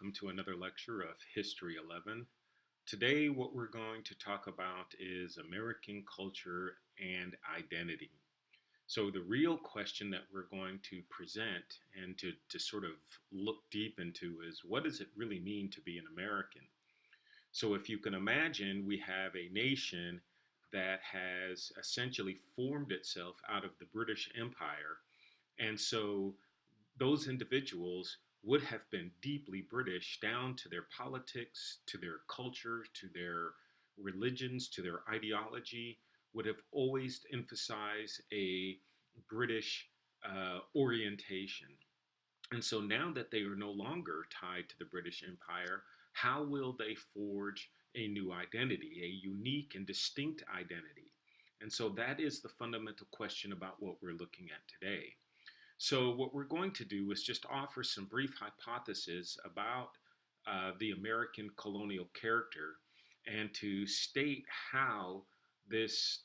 welcome to another lecture of History 11. Today, what we're going to talk about is American culture and identity. So, the real question that we're going to present and to sort of look deep into is what does it really mean to be an American? So, if you can imagine, we have a nation that has essentially formed itself out of the British Empire. And so, those individuals would have been deeply British down to their politics, to their culture, to their religions, to their ideology, would have always emphasized a British orientation. And so now that they are no longer tied to the British Empire, how will they forge a new identity, a unique and distinct identity? And so that is the fundamental question about what we're looking at today. So what we're going to do is just offer some brief hypotheses about the American colonial character and to state how this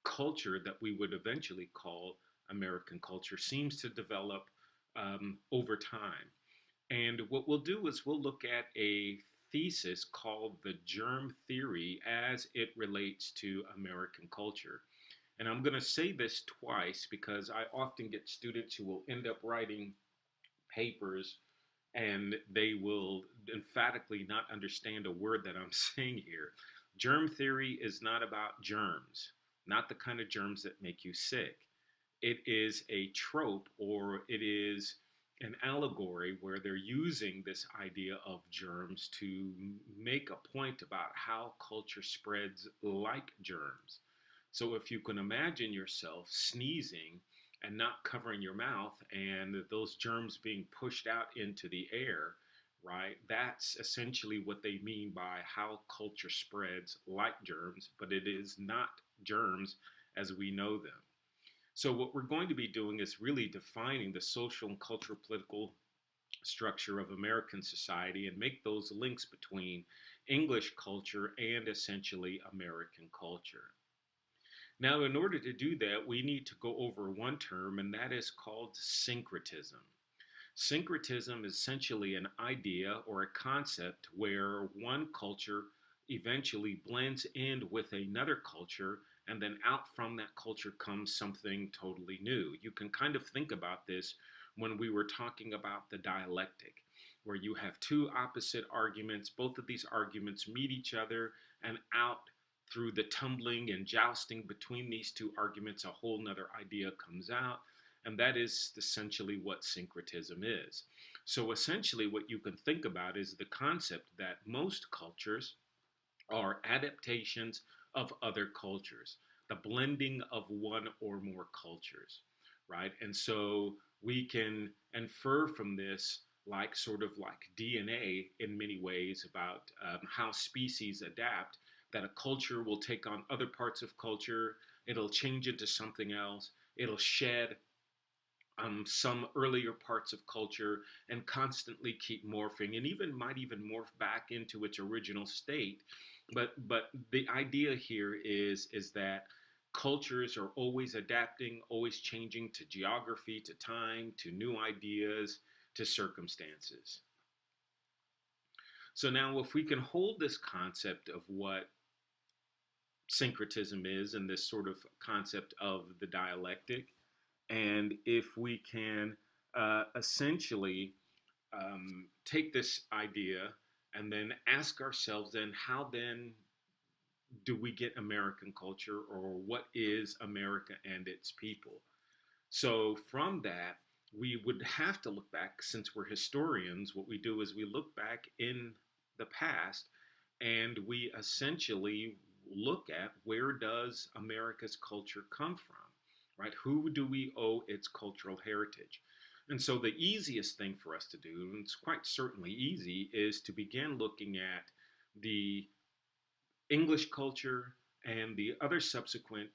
culture that we would eventually call American culture seems to develop over time. And what we'll do is we'll look at a thesis called the germ theory as it relates to American culture. And I'm going to say this twice because I often get students who will end up writing papers and they will emphatically not understand a word that I'm saying here. Germ theory is not about germs, not the kind of germs that make you sick. It is a trope, or it is an allegory where they're using this idea of germs to make a point about how culture spreads like germs. So if you can imagine yourself sneezing and not covering your mouth and those germs being pushed out into the air, right? That's essentially what they mean by how culture spreads like germs, but it is not germs as we know them. So what we're going to be doing is really defining the social and cultural political structure of American society and make those links between English culture and essentially American culture. Now, in order to do that, we need to go over one term, and that is called syncretism. Syncretism is essentially an idea or a concept where one culture eventually blends in with another culture, and then out from that culture comes something totally new. You can kind of think about this when we were talking about the dialectic, where you have two opposite arguments. Both of these arguments meet each other, and out through the tumbling and jousting between these two arguments, a whole nother idea comes out. And that is essentially what syncretism is. So essentially what you can think about is the concept that most cultures are adaptations of other cultures, the blending of one or more cultures, right? And so we can infer from this like sort of like DNA in many ways about how species adapt, that a culture will take on other parts of culture, it'll change into something else, it'll shed some earlier parts of culture and constantly keep morphing and even might even morph back into its original state. But the idea here is that cultures are always adapting, always changing to geography, to time, to new ideas, to circumstances. So now if we can hold this concept of what syncretism is and this sort of concept of the dialectic, and if we can essentially take this idea and then ask ourselves then how then do we get American culture, or what is America and its people? So from that, we would have to look back, since we're historians. What we do is we look back in the past and we essentially look at where does America's culture come from, right? Who do we owe its cultural heritage? And so the easiest thing for us to do, and it's quite certainly easy, is to begin looking at the English culture and the other subsequent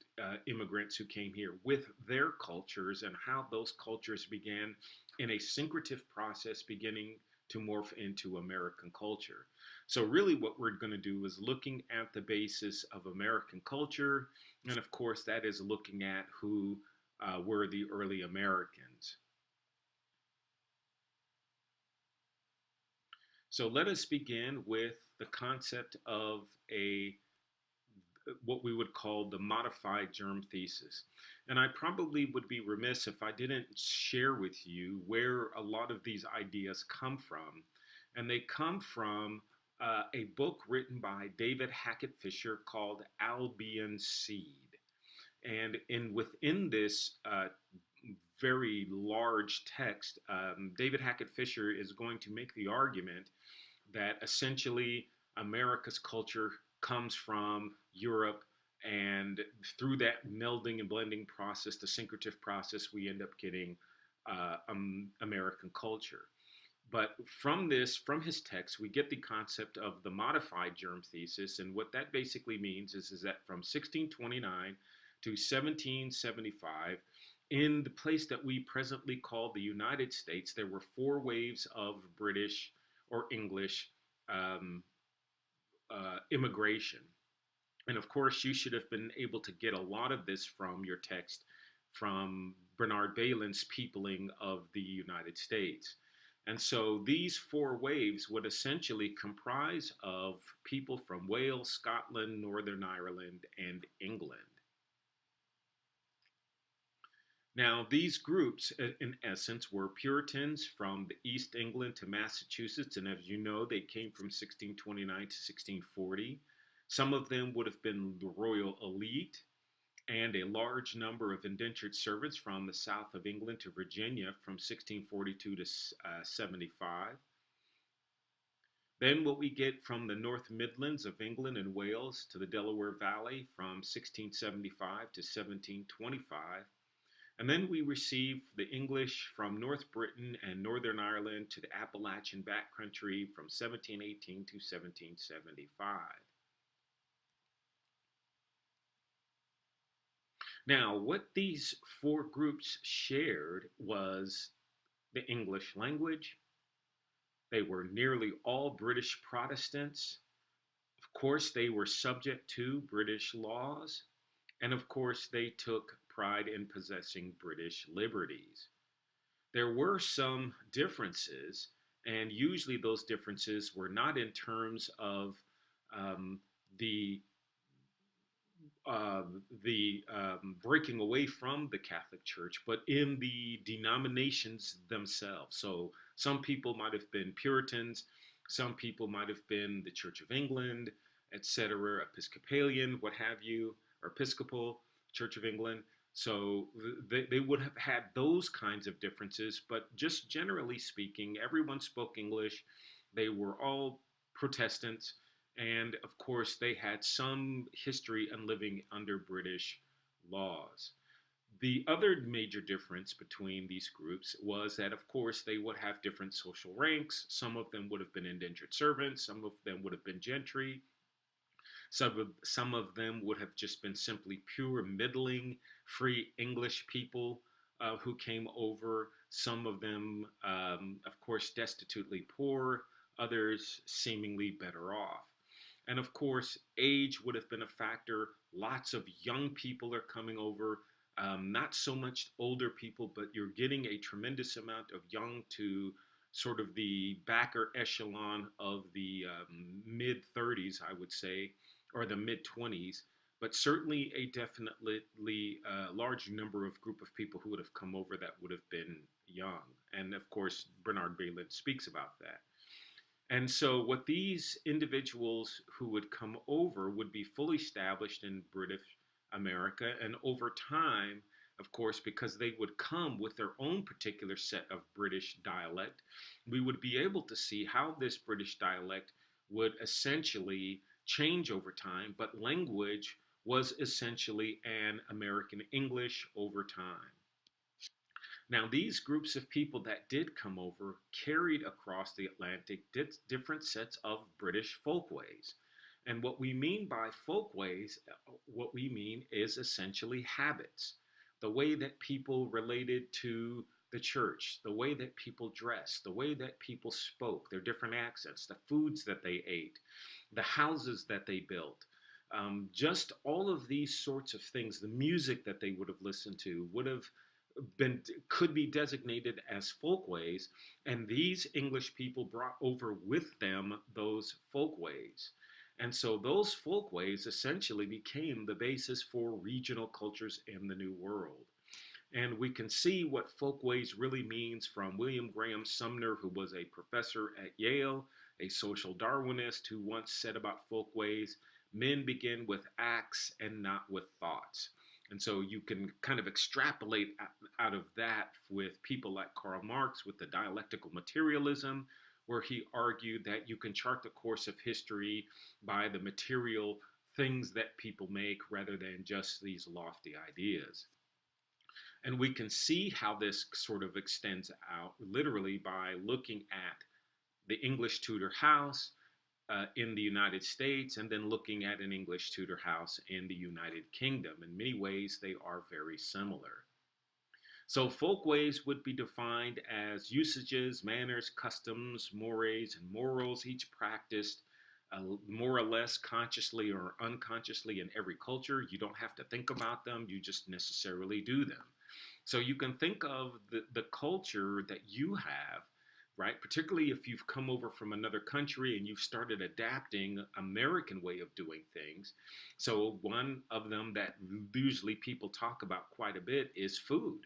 immigrants who came here with their cultures and how those cultures began in a syncretive process beginning to morph into American culture. So really what we're going to do is looking at the basis of American culture, and of course that is looking at who were the early Americans. So let us begin with the concept of a what we would call the modified germ thesis. And I probably would be remiss if I didn't share with you where a lot of these ideas come from. And they come from a book written by David Hackett Fisher called Albion Seed. And within this very large text, David Hackett Fisher is going to make the argument that essentially America's culture comes from Europe, and through that melding and blending process, the syncretive process, we end up getting American culture. But from his text, we get the concept of the modified germ thesis, and what that basically means is that from 1629 to 1775, in the place that we presently call the United States, there were four waves of British or English immigration. And of course, you should have been able to get a lot of this from your text from Bernard Bailyn's Peopling of the United States. And so these four waves would essentially comprise of people from Wales, Scotland, Northern Ireland, and England. Now, these groups, in essence, were Puritans from the East England to Massachusetts, and as you know, they came from 1629 to 1640. Some of them would have been the royal elite, and a large number of indentured servants from the south of England to Virginia from 1642 to 75. Then what we get from the North Midlands of England and Wales to the Delaware Valley from 1675 to 1725. And then we receive the English from North Britain and Northern Ireland to the Appalachian backcountry from 1718 to 1775. Now, what these four groups shared was the English language. They were nearly all British Protestants. Of course, they were subject to British laws. And of course, they took pride in possessing British liberties. There were some differences, and usually those differences were not in terms of the breaking away from the Catholic Church, but in the denominations themselves. So some people might have been Puritans, some people might have been the Church of England, etc., Episcopalian, what have you, or Episcopal, Church of England. So they would have had those kinds of differences, but just generally speaking, everyone spoke English. They were all Protestants. And of course, they had some history in living under British laws. The other major difference between these groups was that, of course, they would have different social ranks. Some of them would have been indentured servants. Some of them would have been gentry. Some of them would have just been simply pure, middling, free English people who came over. Some of them, of course, destitutely poor. Others seemingly better off. And of course, age would have been a factor. Lots of young people are coming over, not so much older people, but you're getting a tremendous amount of young to sort of the backer echelon of the mid-30s, I would say, or the mid-20s, but certainly a definitely large number of group of people who would have come over that would have been young. And of course, Bernard Bailyn speaks about that. And so what these individuals who would come over would be fully established in British America. And over time, of course, because they would come with their own particular set of British dialect, we would be able to see how this British dialect would essentially change over time, but language was essentially an American English over time. Now, these groups of people that did come over carried across the Atlantic different sets of British folkways. And what we mean by folkways, what we mean is essentially habits. The way that people related to the church, the way that people dressed, the way that people spoke, their different accents, the foods that they ate, the houses that they built. Just all of these sorts of things, the music that they would have listened to would have been could be designated as folkways, and these English people brought over with them those folkways. And so those folkways essentially became the basis for regional cultures in the New World. And we can see what folkways really means from William Graham Sumner, who was a professor at Yale, a social Darwinist, who once said about folkways, men begin with acts and not with thoughts. And so you can kind of extrapolate out of that with people like Karl Marx with the dialectical materialism, where he argued that you can chart the course of history by the material things that people make rather than just these lofty ideas. And we can see how this sort of extends out literally by looking at the English Tudor house in the United States and then looking at an English Tudor house in the United Kingdom. In many ways, they are very similar. So, folkways would be defined as usages, manners, customs, mores, and morals, each practiced more or less consciously or unconsciously in every culture. You don't have to think about them, you just necessarily do them. So you can think of the culture that you have, right? Particularly if you've come over from another country and you've started adapting American way of doing things. So one of them that usually people talk about quite a bit is food,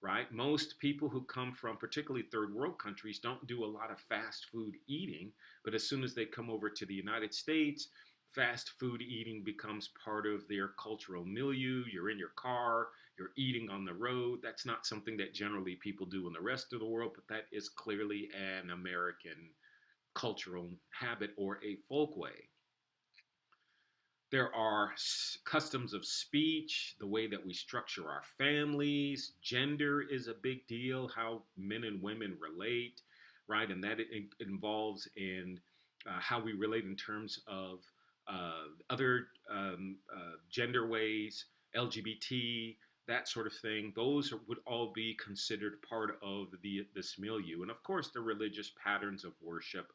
right? Most people who come from particularly third world countries don't do a lot of fast food eating, but as soon as they come over to the United States, fast food eating becomes part of their cultural milieu. You're in your car, you're eating on the road. That's not something that generally people do in the rest of the world, but that is clearly an American cultural habit or a folkway. There are customs of speech, the way that we structure our families. Gender is a big deal, how men and women relate, right? And that it involves in how we relate in terms of other gender ways, LGBT, that sort of thing. Those would all be considered part of this milieu. And of course, the religious patterns of worship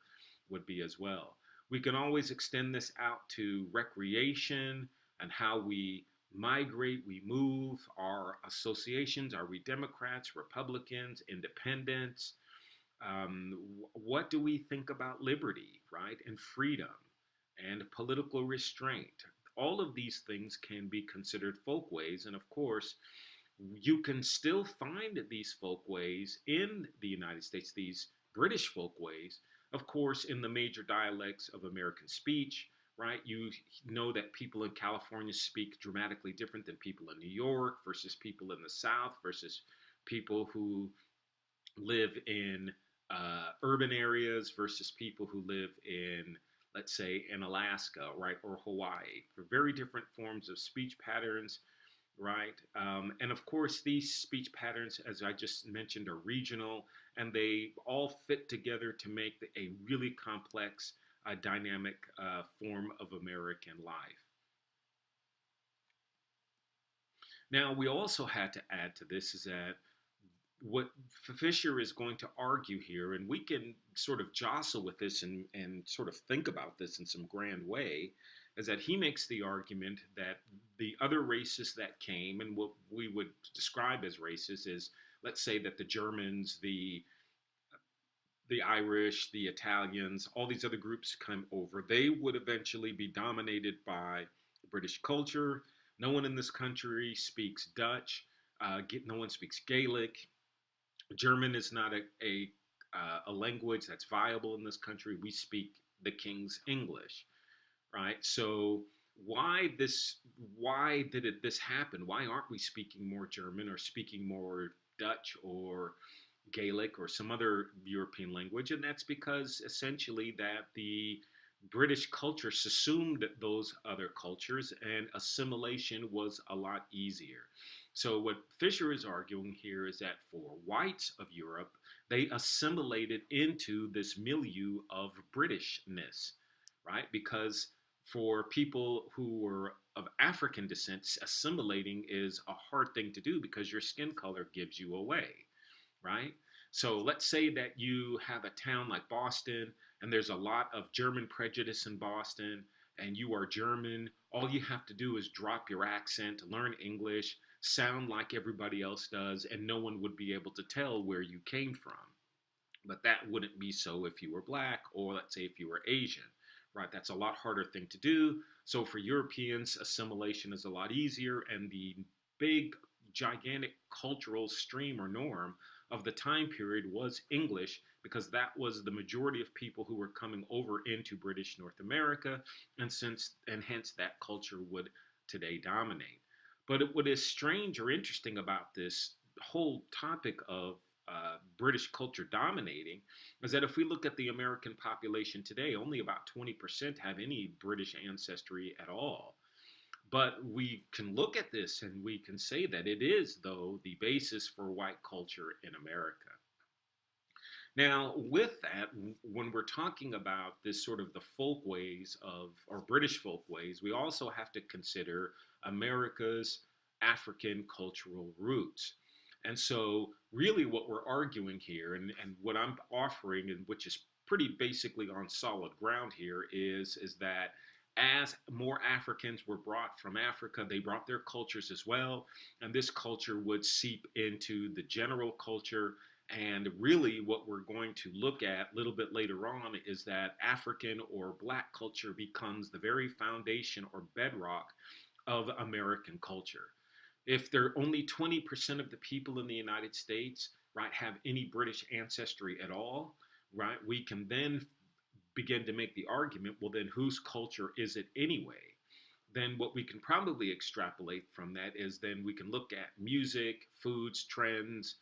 would be as well. We can always extend this out to recreation and how we migrate, we move, our associations. Are we Democrats, Republicans, independents? What do we think about liberty, right? And freedom and political restraint? All of these things can be considered folkways. And of course, you can still find these folkways in the United States, these British folkways, of course, in the major dialects of American speech, right? You know that people in California speak dramatically different than people in New York versus people in the South versus people who live in urban areas versus people who live in, let's say, in Alaska, right, or Hawaii, for very different forms of speech patterns, right? And of course, these speech patterns, as I just mentioned, are regional, and they all fit together to make a really complex, dynamic form of American life. Now, we also had to add to this is that what Fisher is going to argue here, and we can sort of jostle with this and sort of think about this in some grand way, is that he makes the argument that the other races that came, and what we would describe as races, is let's say that the Germans, the Irish, the Italians, all these other groups come over, they would eventually be dominated by British culture. No one in this country speaks Dutch. No one speaks Gaelic. German is not a language that's viable in this country. We speak the King's English, right? So why did this happen? Why aren't we speaking more German or speaking more Dutch or Gaelic or some other European language? And that's because essentially that the British culture subsumed those other cultures and assimilation was a lot easier. So what Fisher is arguing here is that for whites of Europe, they assimilated into this milieu of Britishness, right? Because for people who were of African descent, assimilating is a hard thing to do because your skin color gives you away, right? So let's say that you have a town like Boston and there's a lot of German prejudice in Boston and you are German. All you have to do is drop your accent, learn English, sound like everybody else does, and no one would be able to tell where you came from. But that wouldn't be so if you were black, or let's say if you were Asian, right? That's a lot harder thing to do. So for Europeans, assimilation is a lot easier, and the big, gigantic cultural stream or norm of the time period was English, because that was the majority of people who were coming over into British North America, and hence that culture would today dominate. But what is strange or interesting about this whole topic of British culture dominating is that if we look at the American population today, only about 20% have any British ancestry at all. But we can look at this and we can say that it is, though, the basis for white culture in America. Now, with that, when we're talking about this sort of the folkways of, or British folkways, we also have to consider America's African cultural roots. And so, really, what we're arguing here, and what I'm offering, and which is pretty basically on solid ground here, is that as more Africans were brought from Africa, they brought their cultures as well, and this culture would seep into the general culture. And really, what we're going to look at a little bit later on is that African or Black culture becomes the very foundation or bedrock of American culture. If there are only 20% of the people in the United States, right, have any British ancestry at all, right, we can then begin to make the argument, well, then whose culture is it anyway? Then what we can probably extrapolate from that is then we can look at music, foods, trends,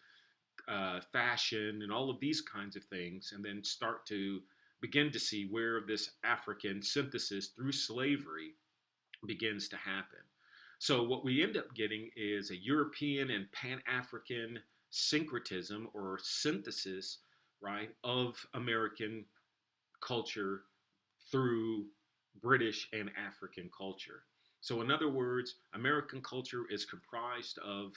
fashion, and all of these kinds of things, and then start to begin to see where this African synthesis through slavery begins to happen. So what we end up getting is a European and Pan-African syncretism or synthesis, right, of American culture through British and African culture. So in other words, American culture is comprised of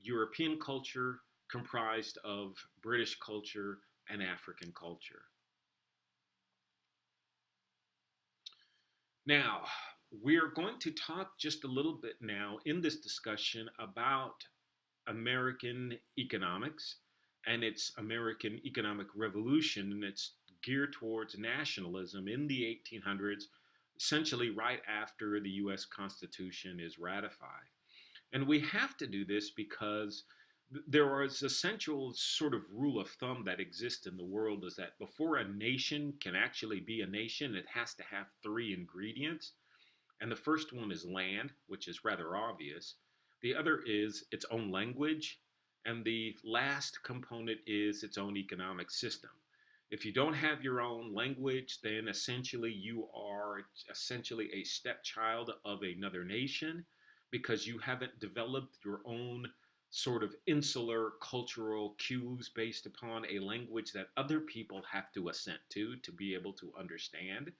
European culture, comprised of British culture and African culture. Now, we're going to talk just a little bit now in this discussion about American economics and its American economic revolution, and its geared towards nationalism in the 1800s, essentially right after the US Constitution is ratified. And we have to do this because there is a central sort of rule of thumb that exists in the world, is that before a nation can actually be a nation, it has to have three ingredients. And the first one is land, which is rather obvious. The other is its own language. And the last component is its own economic system. If you don't have your own language, then essentially you are essentially a stepchild of another nation, because you haven't developed your own sort of insular cultural cues based upon a language that other people have to assent to be able to understand.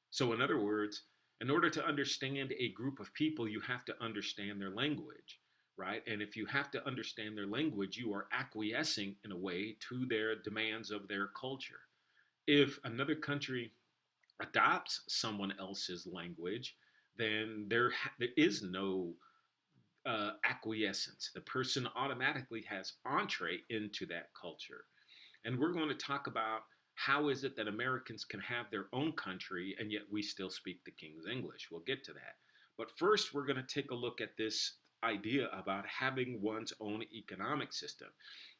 So in other words, in order to understand a group of people, you have to understand their language, right? And if you have to understand their language, you are acquiescing in a way to their demands of their culture. If another country adopts someone else's language, then there is no acquiescence. The person automatically has entree into that culture. And we're going to talk about how is it that Americans can have their own country and yet we still speak the King's English. We'll get to that. But first, we're going to take a look at this idea about having one's own economic system.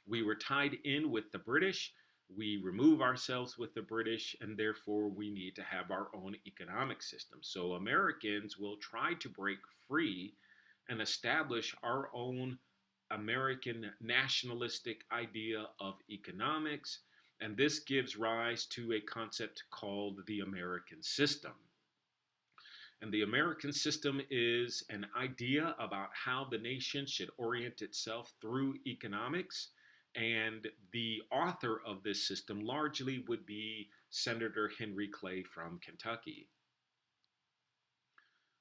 We were tied in with the British. We remove ourselves with the British, and therefore we need to have our own economic system. So Americans will try to break free and establish our own American nationalistic idea of economics. And this gives rise to a concept called the American system. And the American system is an idea about how the nation should orient itself through economics. And the author of this system largely would be Senator Henry Clay from Kentucky.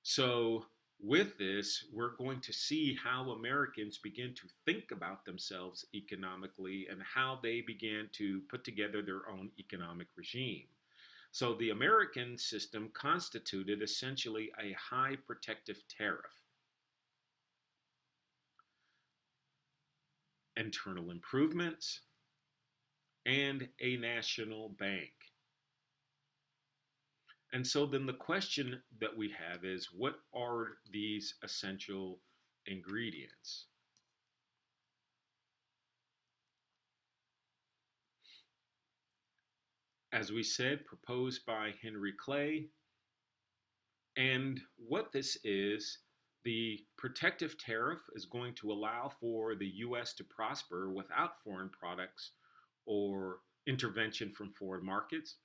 So with this, we're going to see how Americans begin to think about themselves economically and how they began to put together their own economic regime. So the American system constituted essentially a high protective tariff. internal improvements, and a national bank. And so then the question that we have is, what are these essential ingredients? As we said, proposed by Henry Clay. And what this is, the protective tariff is going to allow for the U.S. to prosper without foreign products or intervention from foreign markets.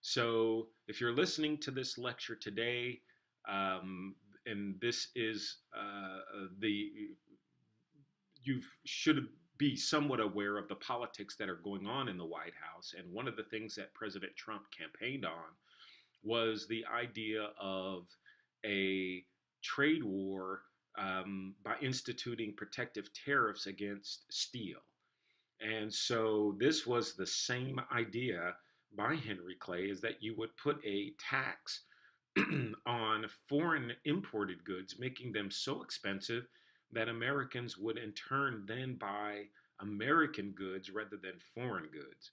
So, if you're listening to this lecture today, and this is the you should be somewhat aware of the politics that are going on in the White House. And one of the things that President Trump campaigned on was the idea of a trade war by instituting protective tariffs against steel. And so this was the same idea by Henry Clay, is that you would put a tax on foreign imported goods, making them so expensive that Americans would in turn then buy American goods rather than foreign goods.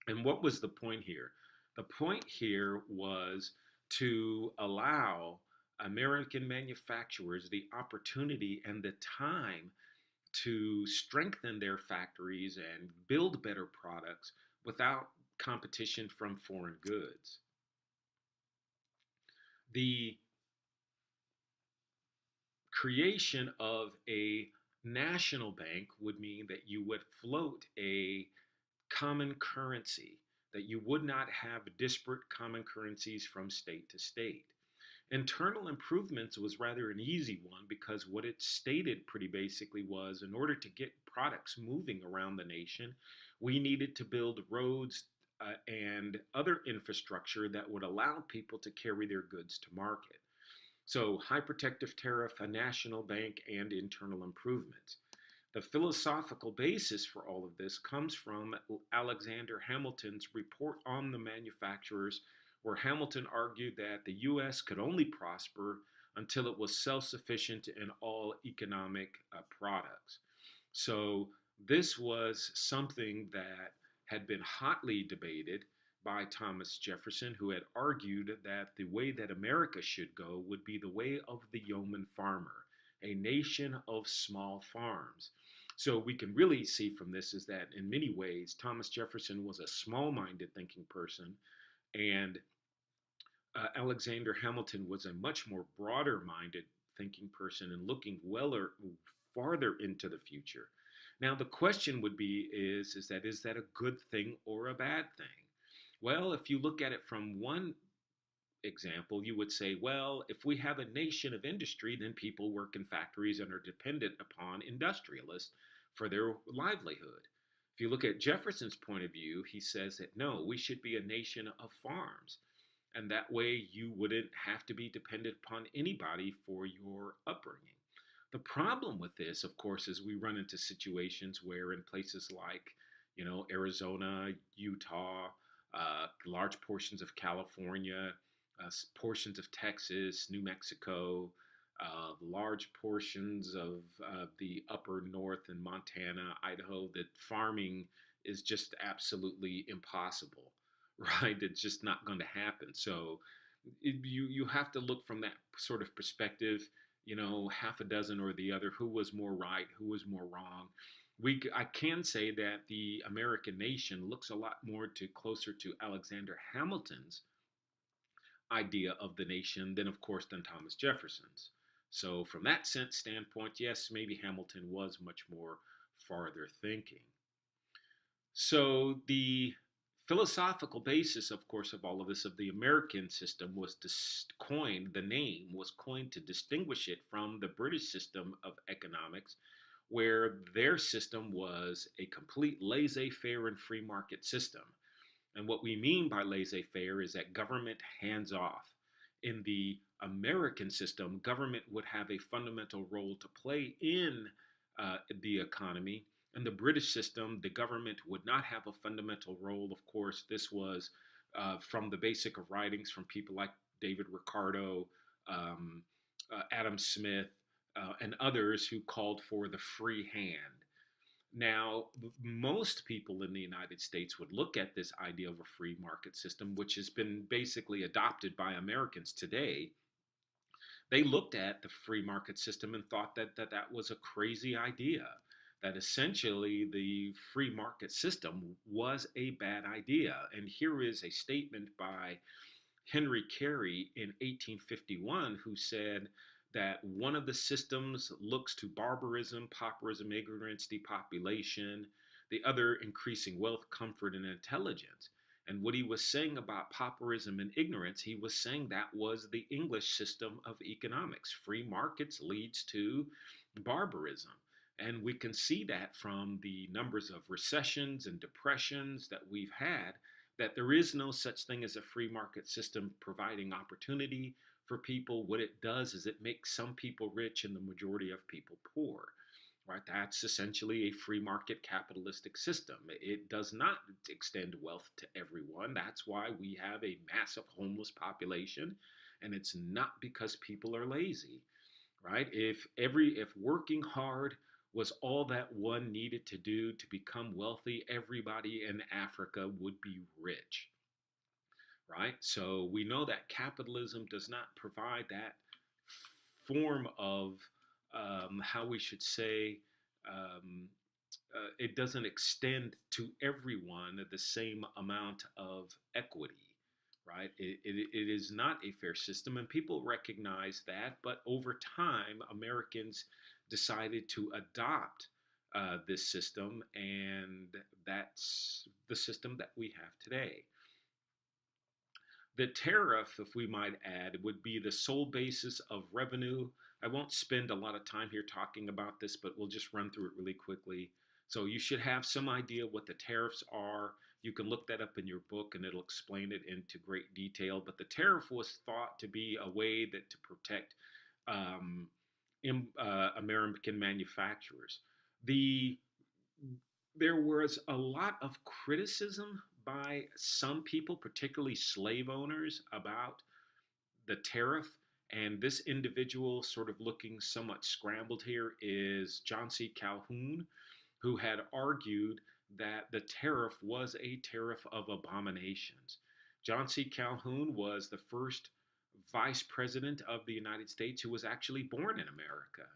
And what was the point here? The point here was to allow American manufacturers the opportunity and the time to strengthen their factories and build better products without competition from foreign goods. The creation of a national bank would mean that you would float a common currency, that you would not have disparate common currencies from state to state. Internal improvements was rather an easy one, because what it stated pretty basically was, in order to get products moving around the nation, we needed to build roads and other infrastructure that would allow people to carry their goods to market. So, high protective tariff, a national bank, and internal improvements. The philosophical basis for all of this comes from Alexander Hamilton's report on the manufacturers, where Hamilton argued that the U.S. could only prosper until it was self-sufficient in all economic products. So this was something that had been hotly debated by Thomas Jefferson, who had argued that the way that America should go would be the way of the yeoman farmer, a nation of small farms. So we can really see from this is that in many ways, Thomas Jefferson was a small-minded thinking person, and Alexander Hamilton was a much more broader-minded thinking person and looking well or farther into the future. Now the question would be is that a good thing or a bad thing? Well, if you look at it from one example, you would say, well, if we have a nation of industry, then people work in factories and are dependent upon industrialists for their livelihood. If you look at Jefferson's point of view, he says that no, we should be a nation of farms. And that way you wouldn't have to be dependent upon anybody for your upbringing. The problem with this, of course, is we run into situations where in places like, Arizona, Utah, large portions of California, portions of Texas, New Mexico, large portions of the upper north in Montana, Idaho, that farming is just absolutely impossible, right? It's just not going to happen. So you have to look from that sort of perspective, half a dozen or the other, who was more right, who was more wrong. I can say that the American nation looks a lot more closer to Alexander Hamilton's idea of the nation than, of course, than Thomas Jefferson's. So from that standpoint, yes, maybe Hamilton was much more farther thinking. So the philosophical basis, of course, of all of this, of the American system, was the name was coined to distinguish it from the British system of economics, where their system was a complete laissez-faire and free market system. And what we mean by laissez-faire is that government hands off. In the American system, government would have a fundamental role to play in the economy. In the British system, the government would not have a fundamental role. Of course, this was from the basic of writings from people like David Ricardo, Adam Smith, and others who called for the free hand. Now, most people in the United States would look at this idea of a free market system, which has been basically adopted by Americans today. They looked at the free market system and thought that was a crazy idea, that essentially the free market system was a bad idea. And here is a statement by Henry Carey in 1851 who said that one of the systems looks to barbarism, pauperism, ignorance, depopulation, the other increasing wealth, comfort, and intelligence. And what he was saying about pauperism and ignorance, he was saying that was the English system of economics. Free markets leads to barbarism. And we can see that from the numbers of recessions and depressions that we've had, that there is no such thing as a free market system providing opportunity for people. What it does is it makes some people rich and the majority of people poor. Right? That's essentially a free market capitalistic system. It does not extend wealth to everyone. That's why we have a massive homeless population, and it's not because people are lazy. Right? If working hard was all that one needed to do to become wealthy, everybody in Africa would be rich. Right? So we know that capitalism does not provide that form of, how we should say, um, it doesn't extend to everyone the same amount of equity. Right? It is not a fair system, and people recognize that. But over time, Americans decided to adopt this system, and that's the system that we have today. The tariff, if we might add, would be the sole basis of revenue. I won't spend a lot of time here talking about this, but we'll just run through it really quickly. So you should have some idea what the tariffs are. You can look that up in your book and it'll explain it into great detail. But the tariff was thought to be a way that to protect um, American manufacturers. The There was a lot of criticism by some people, particularly slave owners, about the tariff. And this individual, sort of looking somewhat scrambled here, is John C. Calhoun, who had argued that the tariff was a tariff of abominations. John C. Calhoun was the first vice president of the United States who was actually born in America.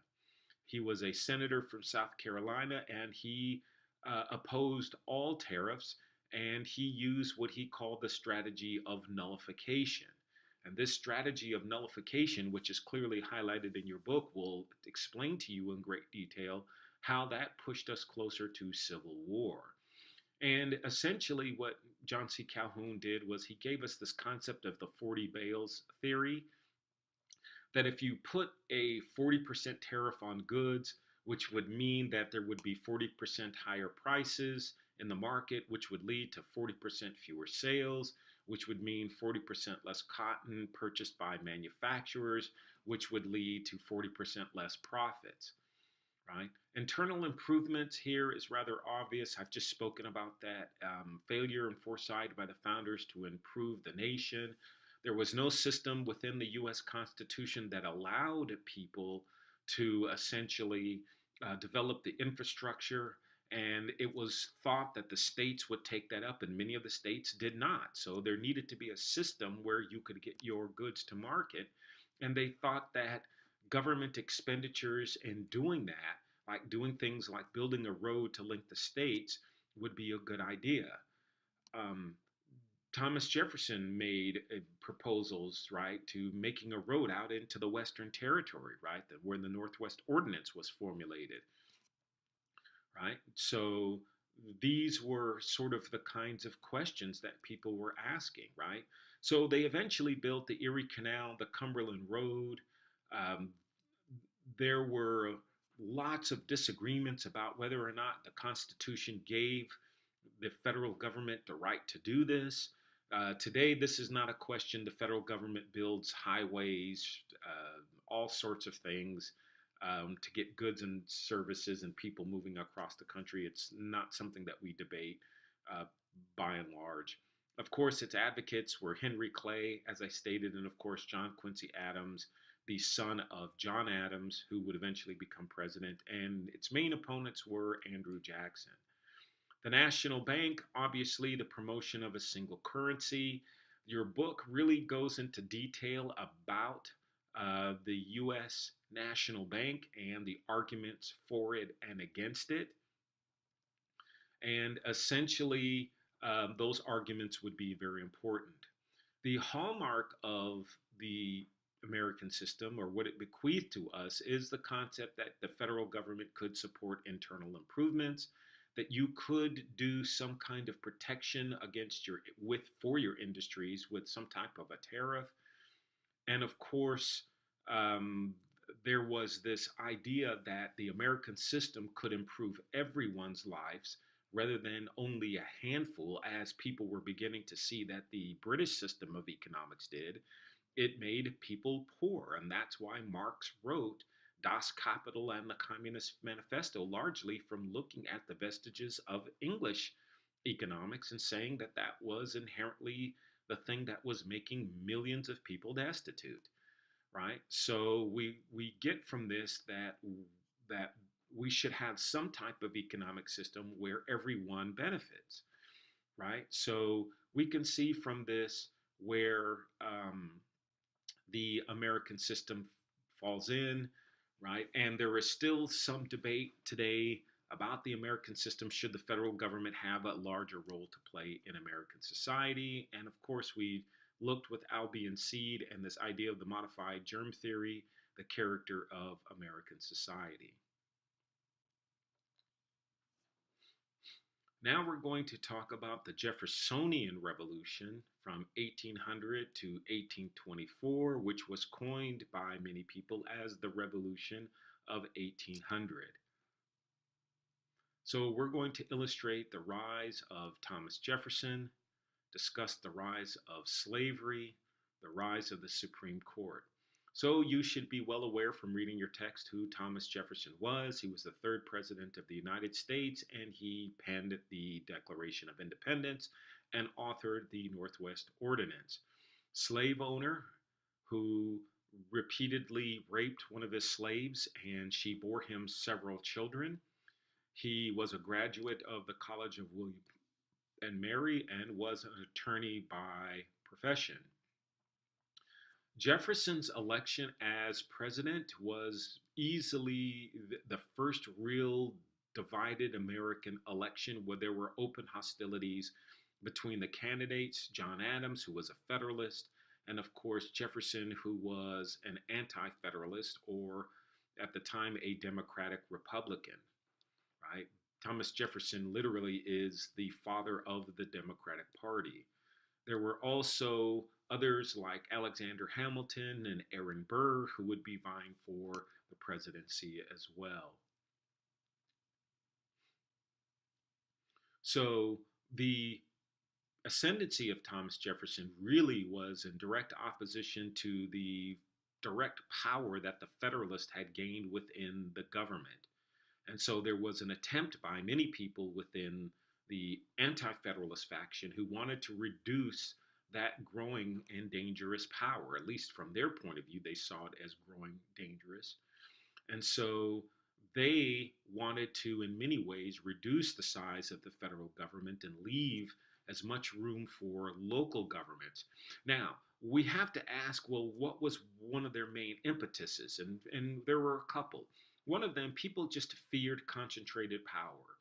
He was a senator from South Carolina, and he opposed all tariffs, and he used what he called the strategy of nullification. And this strategy of nullification, which is clearly highlighted in your book, will explain to you in great detail how that pushed us closer to civil war. And essentially, what John C. Calhoun did was he gave us this concept of the 40 bales theory, that if you put a 40% tariff on goods, which would mean that there would be 40% higher prices in the market, which would lead to 40% fewer sales, which would mean 40% less cotton purchased by manufacturers, which would lead to 40% less profits. Right? Internal improvements here is rather obvious. I've just spoken about that. Failure and foresight by the founders to improve the nation. There was no system within the U.S. Constitution that allowed people to essentially develop the infrastructure, and it was thought that the states would take that up, and many of the states did not. So there needed to be a system where you could get your goods to market, and they thought that government expenditures in doing that, like doing things like building a road to link the states, would be a good idea. Um, Thomas Jefferson made proposals, right, to making a road out into the Western Territory, right, where the Northwest Ordinance was formulated, right? So these were sort of the kinds of questions that people were asking, right? So they eventually built the Erie Canal, the Cumberland Road. Um, there were lots of disagreements about whether or not the Constitution gave the federal government the right to do this. Today, this is not a question. The federal government builds highways, all sorts of things to get goods and services and people moving across the country. It's not something that we debate by and large. Of course, its advocates were Henry Clay, as I stated, and of course, John Quincy Adams, the son of John Adams, who would eventually become president, and its main opponents were Andrew Jackson. The National Bank, obviously, the promotion of a single currency. Your book really goes into detail about the U.S. National Bank and the arguments for it and against it. And essentially, those arguments would be very important. The hallmark of the American system, or what it bequeathed to us, is the concept that the federal government could support internal improvements, that you could do some kind of protection against for your industries with some type of a tariff, and of course, um, there was this idea that the American system could improve everyone's lives rather than only a handful, as people were beginning to see that the British system of economics did. It made people poor, and that's why Marx wrote Das Kapital and the Communist Manifesto, largely from looking at the vestiges of English economics and saying that that was inherently the thing that was making millions of people destitute, right? So we get from this that we should have some type of economic system where everyone benefits, right? So we can see from this where the American system falls in, right? And there is still some debate today about the American system. Should the federal government have a larger role to play in American society? And of course, we looked with Albion Seed and this idea of the modified germ theory, the character of American society. Now we're going to talk about the Jeffersonian Revolution from 1800 to 1824, which was coined by many people as the Revolution of 1800. So we're going to illustrate the rise of Thomas Jefferson, discuss the rise of slavery, the rise of the Supreme Court. So you should be well aware from reading your text who Thomas Jefferson was. He was the third president of the United States, and he penned the Declaration of Independence and authored the Northwest Ordinance. Slave owner who repeatedly raped one of his slaves, and she bore him several children. He was a graduate of the College of William and Mary and was an attorney by profession. Jefferson's election as president was easily the first real divided American election where there were open hostilities between the candidates, John Adams, who was a Federalist, and of course Jefferson, who was an anti-Federalist, or at the time a Democratic Republican, right? Thomas Jefferson literally is the father of the Democratic Party. There were also others like Alexander Hamilton and Aaron Burr who would be vying for the presidency as well. So the ascendancy of Thomas Jefferson really was in direct opposition to the direct power that the Federalists had gained within the government. And so there was an attempt by many people within the anti-Federalist faction who wanted to reduce that growing and dangerous power. At least from their point of view, they saw it as growing dangerous. And so they wanted to, in many ways, reduce the size of the federal government and leave as much room for local governments. Now, we have to ask, well, what was one of their main impetuses? And there were a couple. One of them, people just feared concentrated power.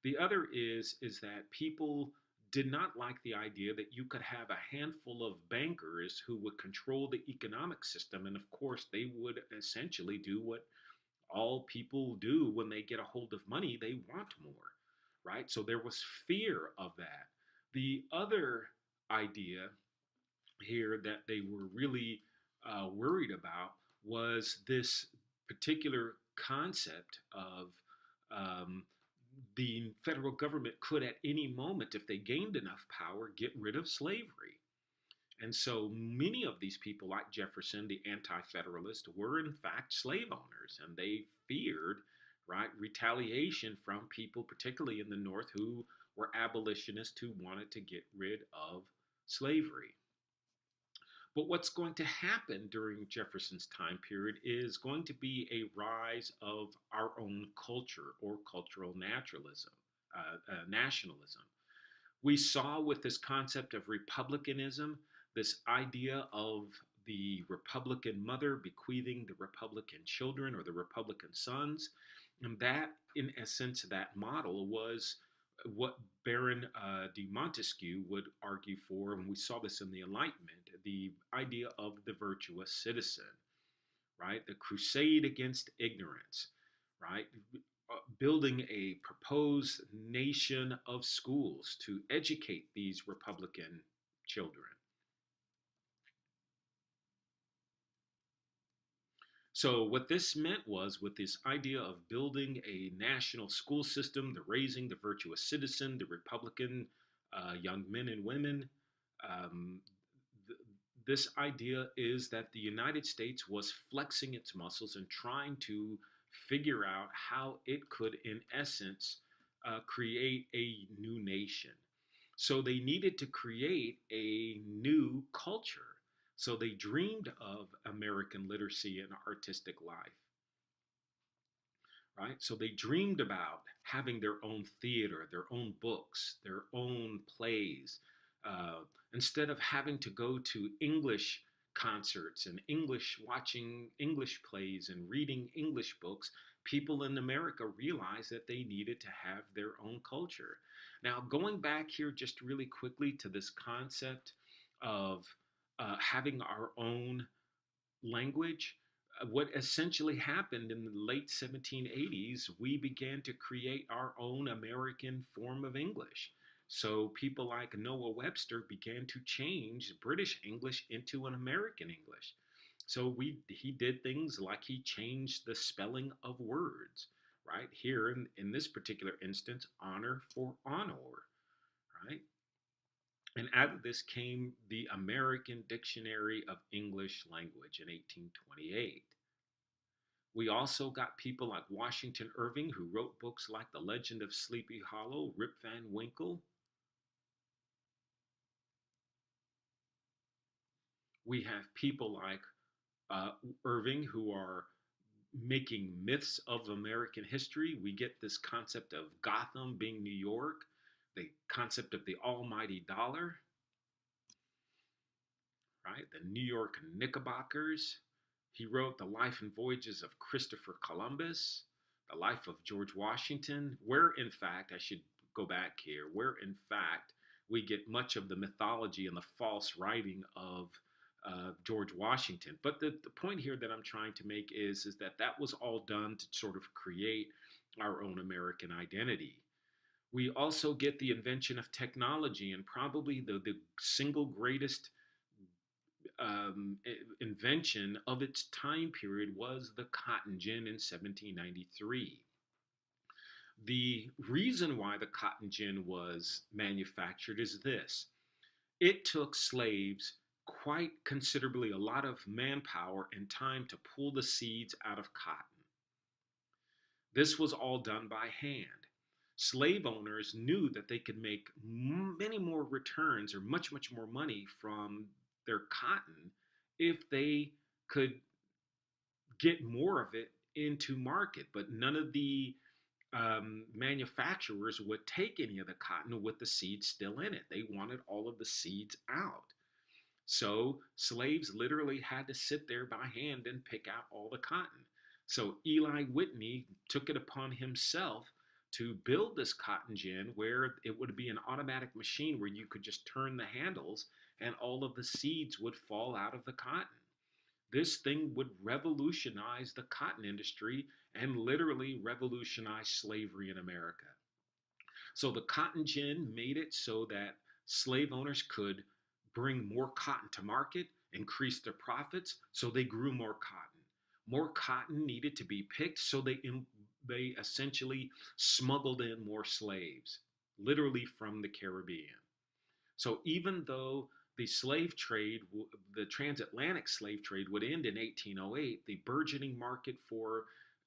The other is that people did not like the idea that you could have a handful of bankers who would control the economic system. And of course, they would essentially do what all people do when they get a hold of money. They want more, right? So there was fear of that. The other idea here that they were really worried about was this particular concept of the federal government could at any moment, if they gained enough power, get rid of slavery. And so many of these people, like Jefferson, the anti-federalist, were in fact slave owners, and they feared, right, retaliation from people, particularly in the North, who were abolitionists who wanted to get rid of slavery. But what's going to happen during Jefferson's time period is going to be a rise of our own culture or cultural nationalism. We saw with this concept of republicanism, this idea of the Republican mother bequeathing the Republican children or the Republican sons. And that, in essence, that model was what Baron de Montesquieu would argue for, and we saw this in the Enlightenment, the idea of the virtuous citizen, right? The crusade against ignorance, right? Building a proposed nation of schools to educate these Republican children. So, what this meant was, with this idea of building a national school system, the raising the virtuous citizen, the Republican young men and women, um, th- this idea is that the United States was flexing its muscles and trying to figure out how it could, in essence, create a new nation. So they needed to create a new culture. So they dreamed of American literacy and artistic life, right? So they dreamed about having their own theater, their own books, their own plays. Instead of having to go to English concerts and watching English plays and reading English books, people in America realized that they needed to have their own culture. Now, going back here just really quickly to this concept of having our own language, what essentially happened in the late 1780s, we began to create our own American form of English. So people like Noah Webster began to change British English into an American English. So he did things like he changed the spelling of words, right? Here in this particular instance, honor for honor, right? And out of this came the American Dictionary of English Language in 1828. We also got people like Washington Irving, who wrote books like The Legend of Sleepy Hollow, Rip Van Winkle. We have people like Irving who are making myths of American history. We get this concept of Gotham being New York, the concept of the almighty dollar, right? The New York Knickerbockers. He wrote The Life and Voyages of Christopher Columbus, The Life of George Washington, where in fact, I should go back here, where in fact we get much of the mythology and the false writing of George Washington. But the point here that I'm trying to make is that that was all done to sort of create our own American identity. We also get the invention of technology, and probably the single greatest invention of its time period was the cotton gin in 1793. The reason why the cotton gin was manufactured is this: it took slaves quite considerably a lot of manpower and time to pull the seeds out of cotton. This was all done by hand. Slave owners knew that they could make many more returns or much more money from their cotton if they could get more of it into market. But none of the manufacturers would take any of the cotton with the seeds still in it. They wanted all of the seeds out. So slaves literally had to sit there by hand and pick out all the cotton. So Eli Whitney took it upon himself to build this cotton gin where it would be an automatic machine where you could just turn the handles and all of the seeds would fall out of the cotton. This thing would revolutionize the cotton industry and literally revolutionize slavery in America. So the cotton gin made it so that slave owners could bring more cotton to market, increase their profits, so they grew more cotton. More cotton needed to be picked, so they essentially smuggled in more slaves, literally from the Caribbean. So even though the slave trade, the transatlantic slave trade would end in 1808, the burgeoning market for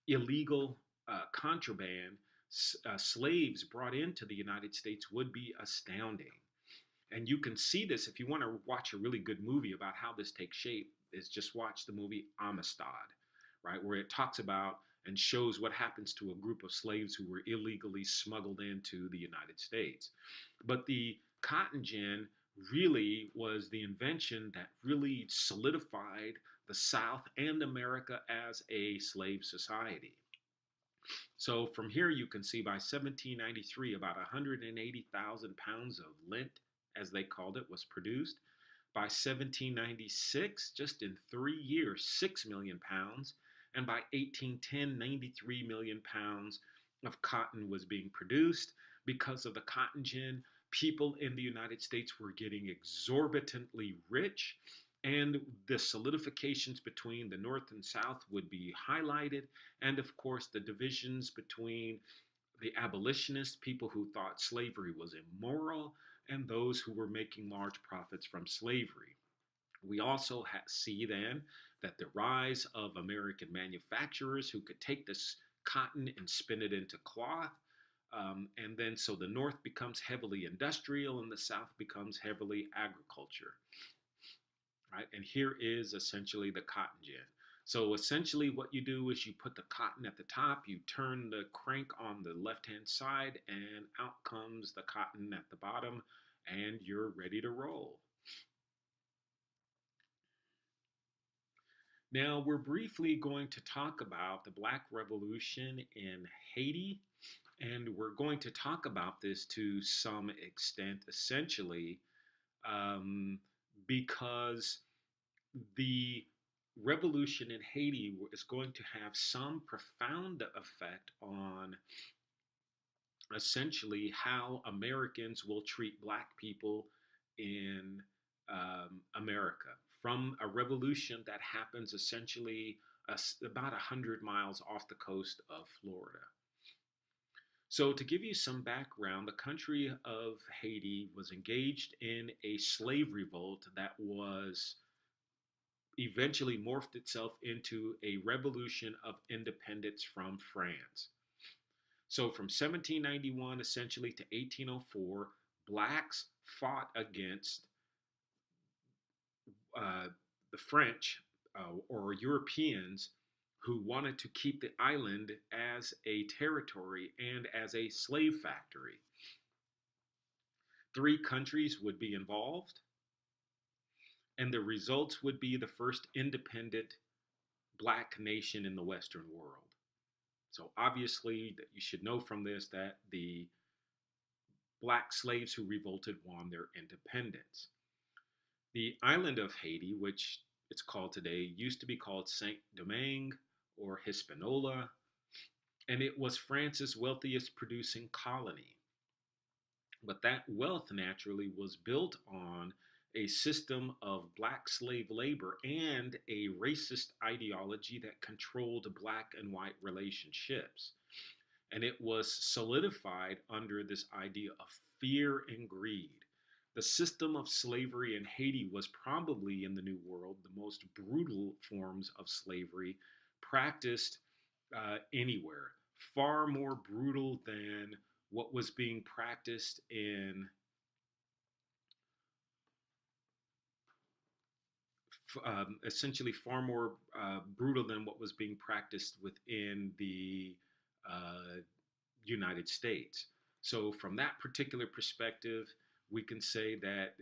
illegal contraband slaves brought into the United States would be astounding. And you can see this if you want to watch a really good movie about how this takes shape, is just watch the movie Amistad, right? Where it talks about and shows what happens to a group of slaves who were illegally smuggled into the United States. But the cotton gin really was the invention that really solidified the South and America as a slave society. So from here you can see by 1793 about 180,000 pounds of lint, as they called it, was produced. By 1796, just in 3 years, 6 million pounds. And by 1810, 93 million pounds of cotton was being produced. Because of the cotton gin, people in the United States were getting exorbitantly rich, and the solidifications between the North and South would be highlighted, and of course, the divisions between the abolitionists, people who thought slavery was immoral, and those who were making large profits from slavery. We also see then that the rise of American manufacturers who could take this cotton and spin it into cloth. And then so the North becomes heavily industrial and the South becomes heavily agriculture. Right? And here is essentially the cotton gin. So essentially what you do is you put the cotton at the top, you turn the crank on the left-hand side, and out comes the cotton at the bottom, and you're ready to roll. Now, we're briefly going to talk about the Black Revolution in Haiti, and we're going to talk about this to some extent, essentially, because the revolution in Haiti is going to have some profound effect on essentially how Americans will treat Black people in America, from a revolution that happens essentially about 100 miles off the coast of Florida. So to give you some background, the country of Haiti was engaged in a slave revolt that was eventually morphed itself into a revolution of independence from France. So from 1791 essentially to 1804, Blacks fought against the French or Europeans who wanted to keep the island as a territory and as a slave factory. 3 countries would be involved, and the results would be the first independent Black nation in the Western world. So obviously, you should know from this that the Black slaves who revolted won their independence. The island of Haiti, which it's called today, used to be called Saint-Domingue or Hispaniola, and it was France's wealthiest producing colony. But that wealth naturally was built on a system of Black slave labor and a racist ideology that controlled Black and white relationships. And it was solidified under this idea of fear and greed. The system of slavery in Haiti was probably, in the New World, the most brutal forms of slavery practiced anywhere. Far more brutal than what was being practiced in essentially far more brutal than what was being practiced within the United States. So from that particular perspective, we can say that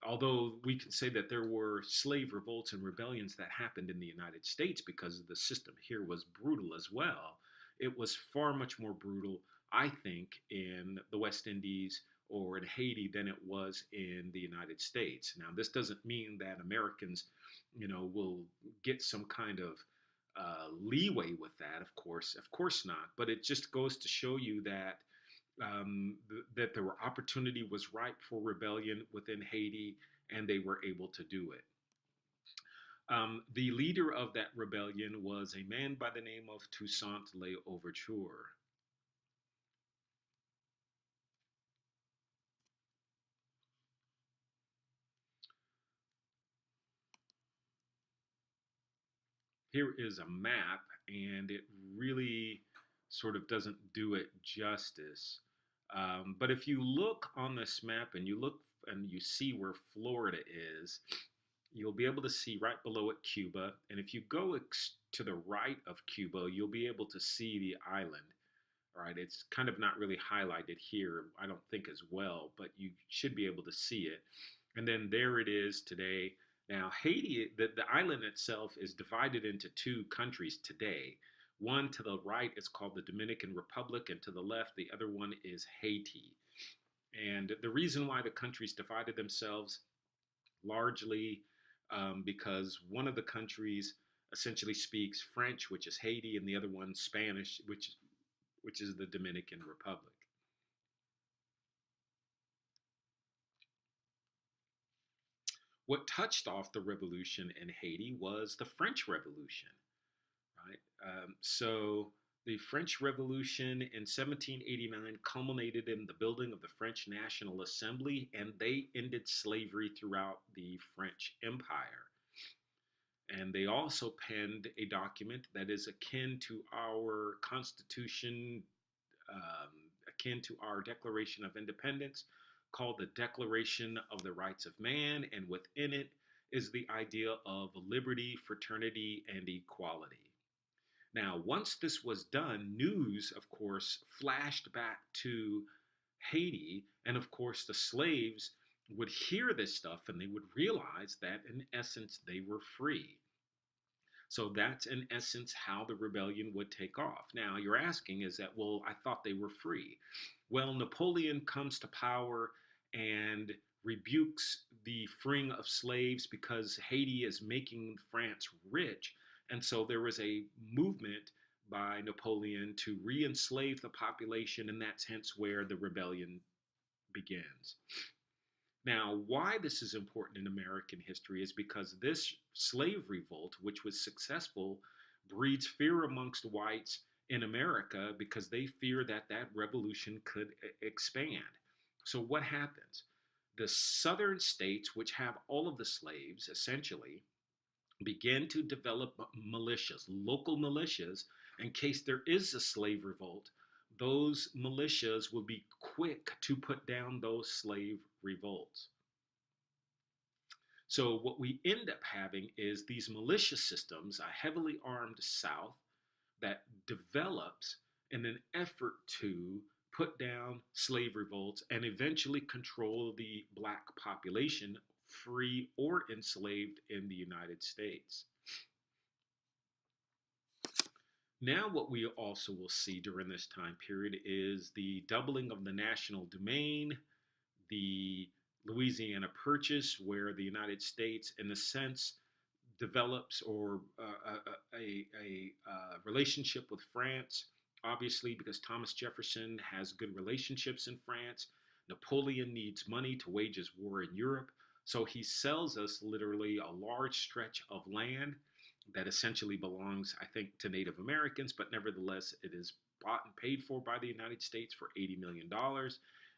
although we can say that there were slave revolts and rebellions that happened in the United States because the system here was brutal as well, it was far much more brutal, I think, in the West Indies or in Haiti than it was in the United States. Now, this doesn't mean that Americans, will get some kind of leeway with that, of course not. But it just goes to show you that that the opportunity was ripe for rebellion within Haiti, and they were able to do it. The leader of that rebellion was a man by the name of Toussaint L'Ouverture. Here is a map, and it really sort of doesn't do it justice. But if you look on this map and you look and you see where Florida is, you'll be able to see right below it Cuba. And if you go to the right of Cuba, you'll be able to see the island. All right, it's kind of not really highlighted here, I don't think as well, but you should be able to see it. And then there it is today. Now, Haiti, the island itself is divided into two countries today. One to the right is called the Dominican Republic, and to the left, the other one is Haiti. And the reason why the countries divided themselves largely because one of the countries essentially speaks French, which is Haiti, and the other one Spanish, which is the Dominican Republic. What touched off the revolution in Haiti was the French Revolution, right? So the French Revolution in 1789 culminated in the building of the French National Assembly, and they ended slavery throughout the French Empire. And they also penned a document that is akin to our Constitution, akin to our Declaration of Independence, called the Declaration of the Rights of Man, and within it is the idea of liberty, fraternity, and equality. Now, once this was done, news, of course, flashed back to Haiti, and of course, the slaves would hear this stuff and they would realize that, in essence, they were free. So that's, in essence, how the rebellion would take off. Now, you're asking, is that, well, I thought they were free. Well, Napoleon comes to power and rebukes the freeing of slaves because Haiti is making France rich. And so there was a movement by Napoleon to re-enslave the population, and that's hence where the rebellion begins. Now, why this is important in American history is because this slave revolt, which was successful, breeds fear amongst whites in America because they fear that that revolution could expand. So what happens? The southern states, which have all of the slaves, essentially, begin to develop militias, local militias, in case there is a slave revolt. Those militias will be quick to put down those slave revolts. So what we end up having is these militia systems, a heavily armed South that develops in an effort to put down slave revolts and eventually control the black population, free or enslaved, in the United States. Now, what we also will see during this time period is the doubling of the national domain, the Louisiana Purchase, where the United States, in a sense, develops or a relationship with France, obviously, because Thomas Jefferson has good relationships in France. Napoleon needs money to wage his war in Europe. So he sells us literally a large stretch of land that essentially belongs, I think, to Native Americans, but nevertheless, it is bought and paid for by the United States for $80 million,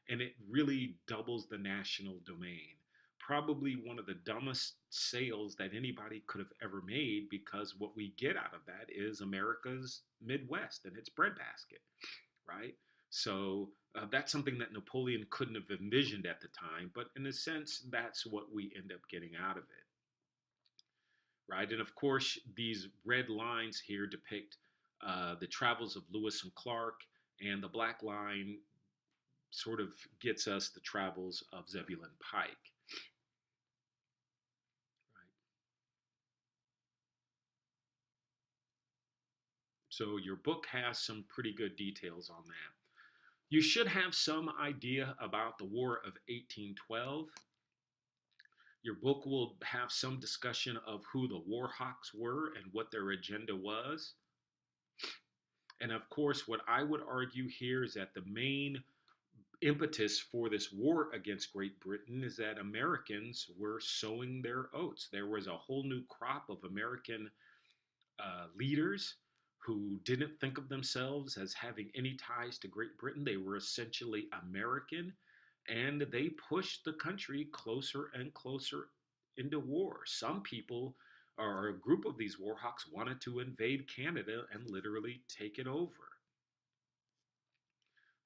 and it really doubles the national domain. Probably one of the dumbest sales that anybody could have ever made, because what we get out of that is America's Midwest and its breadbasket, right? So that's something that Napoleon couldn't have envisioned at the time, but in a sense, that's what we end up getting out of it. Right? And of course, these red lines here depict the travels of Lewis and Clark, and the black line sort of gets us the travels of Zebulon Pike. Right? So your book has some pretty good details on that. You should have some idea about the War of 1812. Your book will have some discussion of who the war hawks were and what their agenda was. And of course, what I would argue here is that the main impetus for this war against Great Britain is that Americans were sowing their oats. There was a whole new crop of American leaders who didn't think of themselves as having any ties to Great Britain. They were essentially American, and they pushed the country closer and closer into war. Some people, or a group of these war hawks, wanted to invade Canada and literally take it over.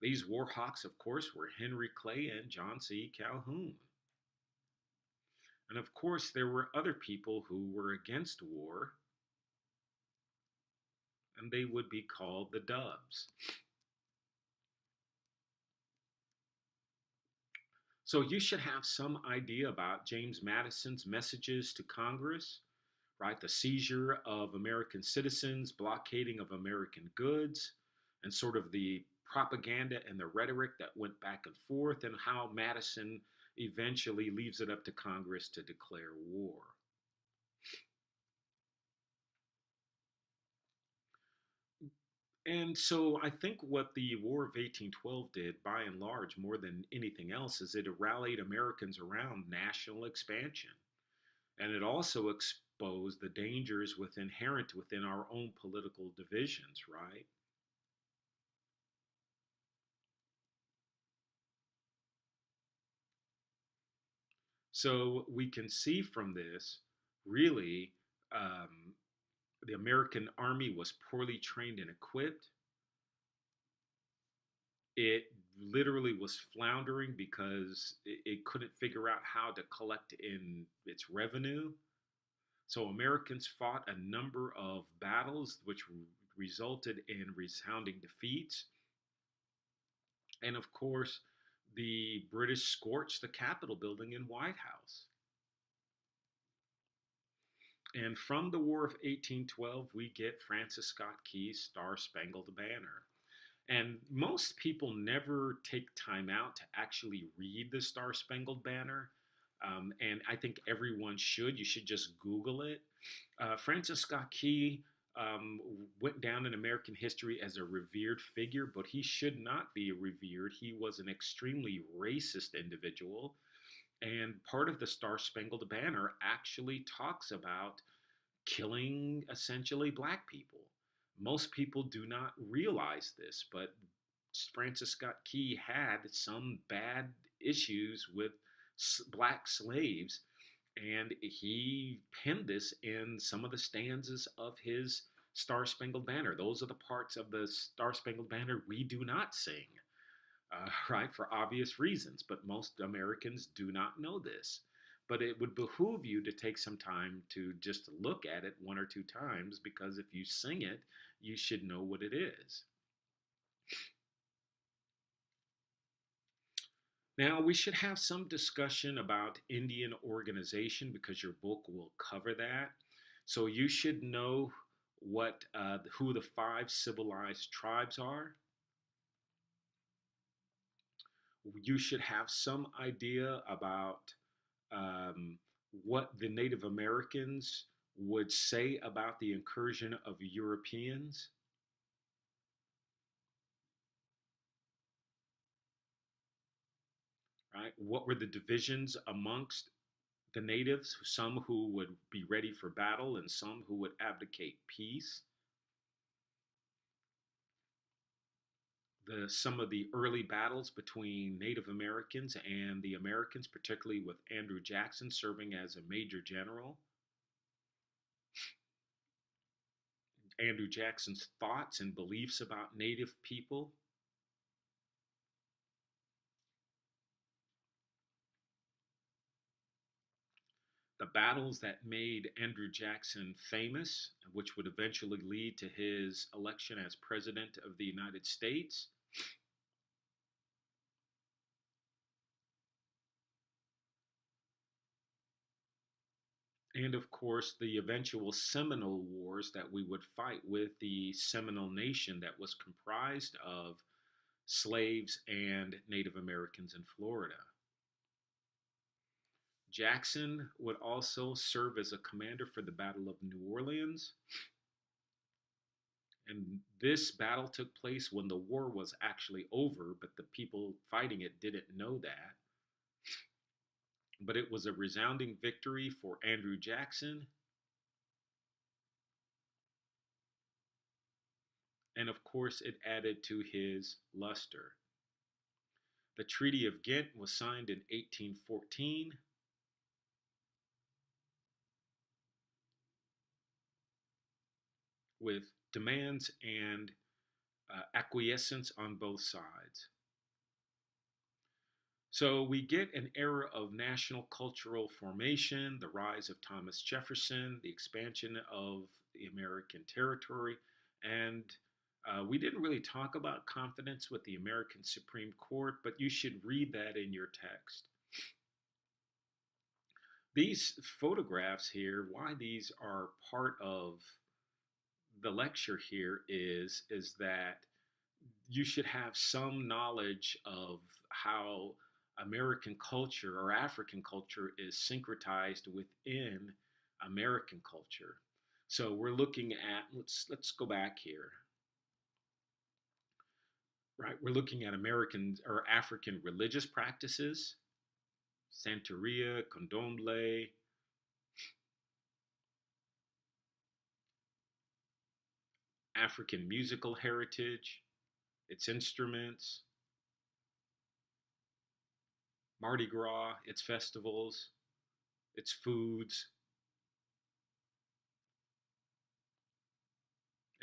These war hawks, of course, were Henry Clay and John C. Calhoun. And of course, there were other people who were against war, and they would be called the Dubs. So you should have some idea about James Madison's messages to Congress, right? The seizure of American citizens, blockading of American goods, and sort of the propaganda and the rhetoric that went back and forth, and how Madison eventually leaves it up to Congress to declare war. And so I think what the War of 1812 did, by and large, more than anything else, is it rallied Americans around national expansion. And it also exposed the dangers inherent within our own political divisions, right? So we can see from this, really, um, the American army was poorly trained and equipped. It literally was floundering because it couldn't figure out how to collect in its revenue. So Americans fought a number of battles which resulted in resounding defeats. And of course, the British scorched the Capitol building in White House. And from the War of 1812, we get Francis Scott Key's Star Spangled Banner. And most people never take time out to actually read the Star Spangled Banner. And I think everyone should. You should just Google it. Francis Scott Key went down in American history as a revered figure, but he should not be revered. He was an extremely racist individual. And part of the Star Spangled Banner actually talks about killing essentially black people. Most people do not realize this, but Francis Scott Key had some bad issues with black slaves, and he penned this in some of the stanzas of his Star Spangled Banner. Those are the parts of the Star Spangled Banner we do not sing, right, for obvious reasons, but most Americans do not know this. But it would behoove you to take some time to just look at it one or two times, because if you sing it, you should know what it is. Now, we should have some discussion about Indian organization because your book will cover that. So you should know who the 5 civilized tribes are. You should have some idea about what the Native Americans would say about the incursion of Europeans. Right? What were the divisions amongst the natives? Some who would be ready for battle and some who would abdicate peace. Some of the early battles between Native Americans and the Americans, particularly with Andrew Jackson serving as a major general. Andrew Jackson's thoughts and beliefs about Native people. The battles that made Andrew Jackson famous, which would eventually lead to his election as President of the United States. And of course, the eventual Seminole Wars that we would fight with the Seminole Nation that was comprised of slaves and Native Americans in Florida. Jackson would also serve as a commander for the Battle of New Orleans. And this battle took place when the war was actually over, but the people fighting it didn't know that. But it was a resounding victory for Andrew Jackson. And of course, it added to his luster. The Treaty of Ghent was signed in 1814. With demands and acquiescence on both sides. So we get an era of national cultural formation, the rise of Thomas Jefferson, the expansion of the American territory, and we didn't really talk about confidence with the American Supreme Court, but you should read that in your text. These photographs here, why these are part of the lecture here is that you should have some knowledge of how American culture or African culture is syncretized within American culture. So we're looking at let's go back here. Right, we're looking at American or African religious practices, Santeria, Candomblé, African musical heritage, its instruments, Mardi Gras, its festivals, its foods,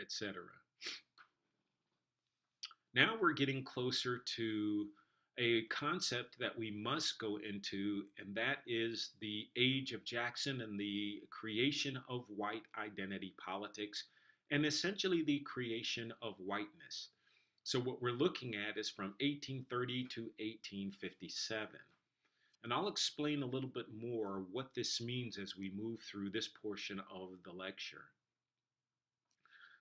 etc. Now we're getting closer to a concept that we must go into, and that is the age of Jackson and the creation of white identity politics, and essentially the creation of whiteness. So what we're looking at is from 1830 to 1857. And I'll explain a little bit more what this means as we move through this portion of the lecture.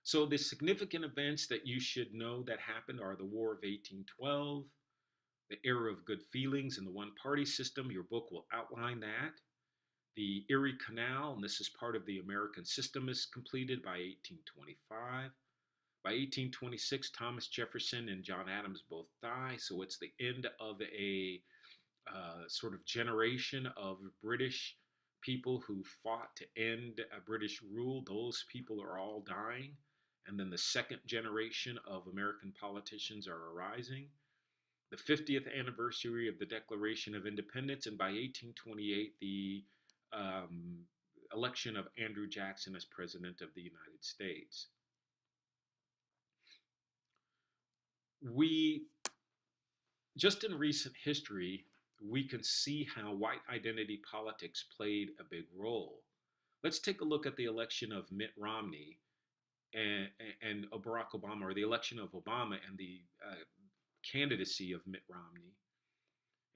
So the significant events that you should know that happened are the War of 1812, the era of good feelings and the one-party system. Your book will outline that. The Erie Canal, and this is part of the American system, is completed by 1825. By 1826, Thomas Jefferson and John Adams both die, so it's the end of a sort of generation of British people who fought to end British rule. Those people are all dying. And then the second generation of American politicians are arising. The 50th anniversary of the Declaration of Independence, and by 1828, the election of Andrew Jackson as President of the United States. Just in recent history, we can see how white identity politics played a big role. Let's take a look at the election of Mitt Romney and Barack Obama, or the election of Obama and the candidacy of Mitt Romney.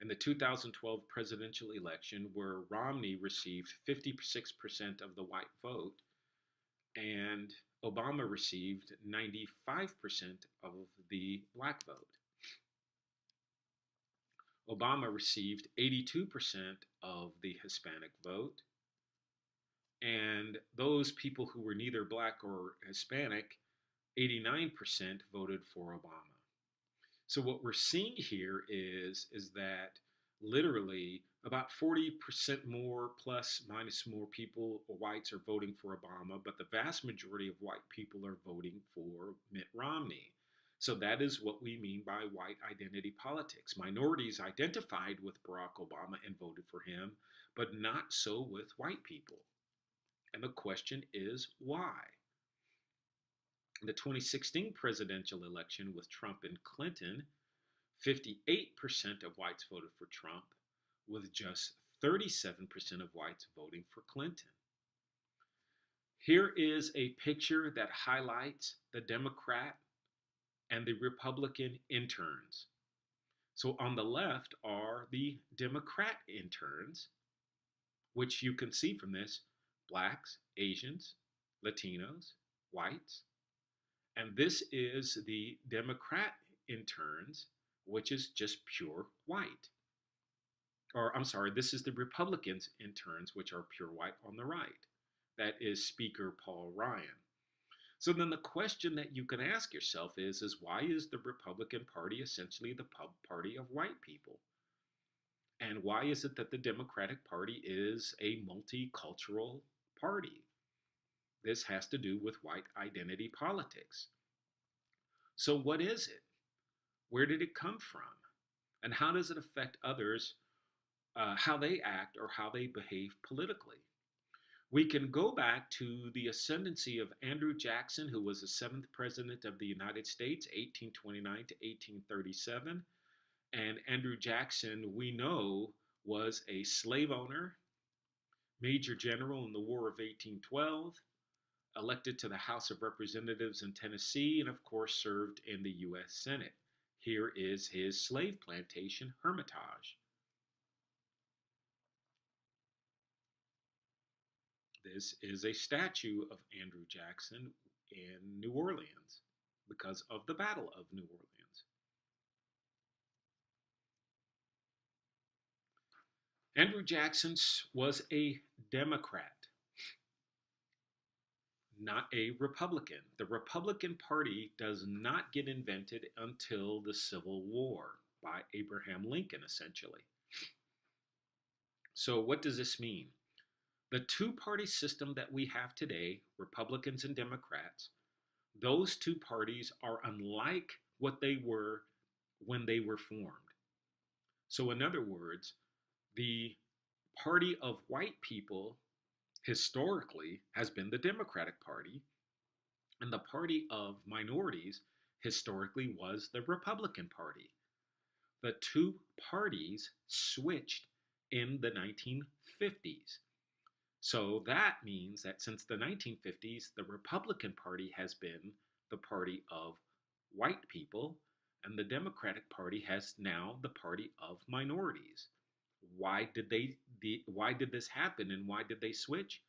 In the 2012 presidential election, where Romney received 56% of the white vote and Obama received 95% of the black vote. Obama received 82% of the Hispanic vote, and those people who were neither black or Hispanic, 89% voted for Obama. So what we're seeing here is that literally about 40% more plus minus more people, whites, are voting for Obama, but the vast majority of white people are voting for Mitt Romney. So that is what we mean by white identity politics. Minorities identified with Barack Obama and voted for him, but not so with white people. And the question is why? In the 2016 presidential election with Trump and Clinton, 58% of whites voted for Trump, with just 37% of whites voting for Clinton. Here is a picture that highlights the Democrat and the Republican interns. So on the left are the Democrat interns, which you can see from this: blacks, Asians, Latinos, whites. And this is the Democrat interns, which is just pure white. Or I'm sorry, this is the Republicans interns, which are pure white on the right. That is Speaker Paul Ryan. So then the question that you can ask yourself is why is the Republican Party essentially the party of white people? And why is it that the Democratic Party is a multicultural party? This has to do with white identity politics. So what is it? Where did it come from? And how does it affect others, how they act or how they behave politically? We can go back to the ascendancy of Andrew Jackson, who was the seventh president of the United States, 1829 to 1837. And Andrew Jackson, we know, was a slave owner, major general in the War of 1812, elected to the House of Representatives in Tennessee, and of course served in the U.S. Senate. Here is his slave plantation, Hermitage. This is a statue of Andrew Jackson in New Orleans because of the Battle of New Orleans. Andrew Jackson was a Democrat, not a Republican. The Republican Party does not get invented until the Civil War by Abraham Lincoln, essentially. So, what does this mean? The two-party system that we have today, Republicans and Democrats, those two parties are unlike what they were when they were formed. So, in other words, the party of white people historically has been the Democratic Party, and the party of minorities historically was the Republican Party. The two parties switched in the 1950s. So that means that since the 1950s, the Republican Party has been the party of white people, and the Democratic Party has now the party of minorities. Why did this happen, and why did they switch?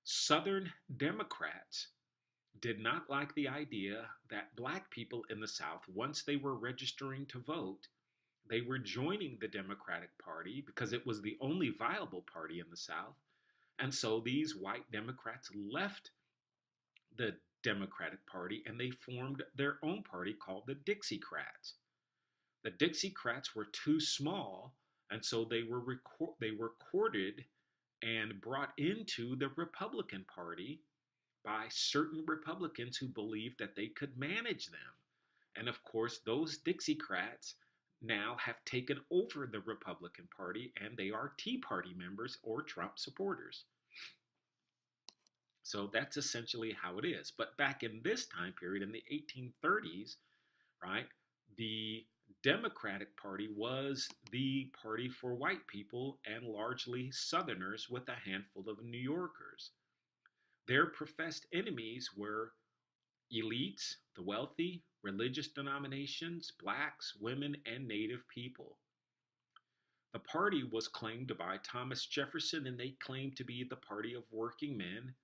Southern Democrats did not like the idea that black people in the South, once they were registering to vote, they were joining the Democratic Party because it was the only viable party in the South. And so these white Democrats left the Democratic Party and they formed their own party called the Dixiecrats. The Dixiecrats were too small, and so they were courted and brought into the Republican Party by certain Republicans who believed that they could manage them. And of course, those Dixiecrats now have taken over the Republican Party, and they are Tea Party members or Trump supporters. So that's essentially how it is. But back in this time period, in the 1830s, right, the Democratic Party was the party for white people and largely Southerners with a handful of New Yorkers. Their professed enemies were elites, the wealthy, religious denominations, blacks, women, and Native people. The party was claimed by Thomas Jefferson, and they claimed to be the party of working men,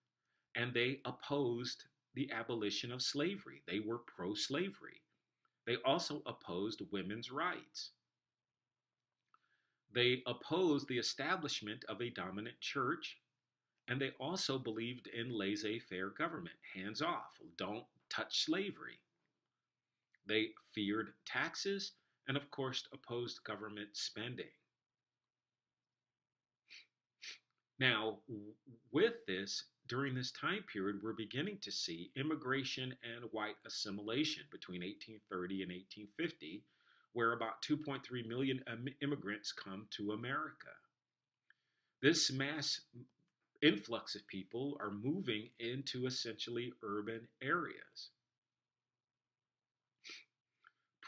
and they opposed the abolition of slavery. They were pro-slavery. They also opposed women's rights. They opposed the establishment of a dominant church, and they also believed in laissez-faire government, hands off, don't touch slavery. They feared taxes and, of course, opposed government spending. Now, with this, during this time period, we're beginning to see immigration and white assimilation between 1830 and 1850, where about 2.3 million immigrants come to America. This mass influx of people are moving into essentially urban areas.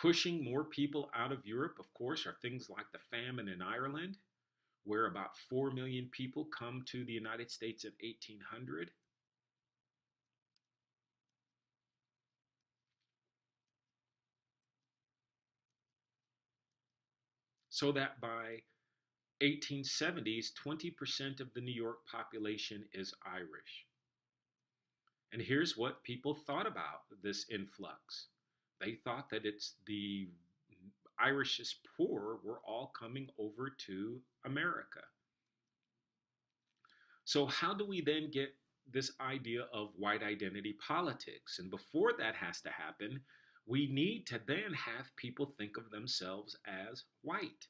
Pushing more people out of Europe, of course, are things like the famine in Ireland, where about 4 million people come to the United States in 1800. So that by 1870s, 20% of the New York population is Irish. And here's what people thought about this influx. They thought that it's the Irish's poor were all coming over to America. So how do we then get this idea of white identity politics? And before that has to happen, we need to then have people think of themselves as white.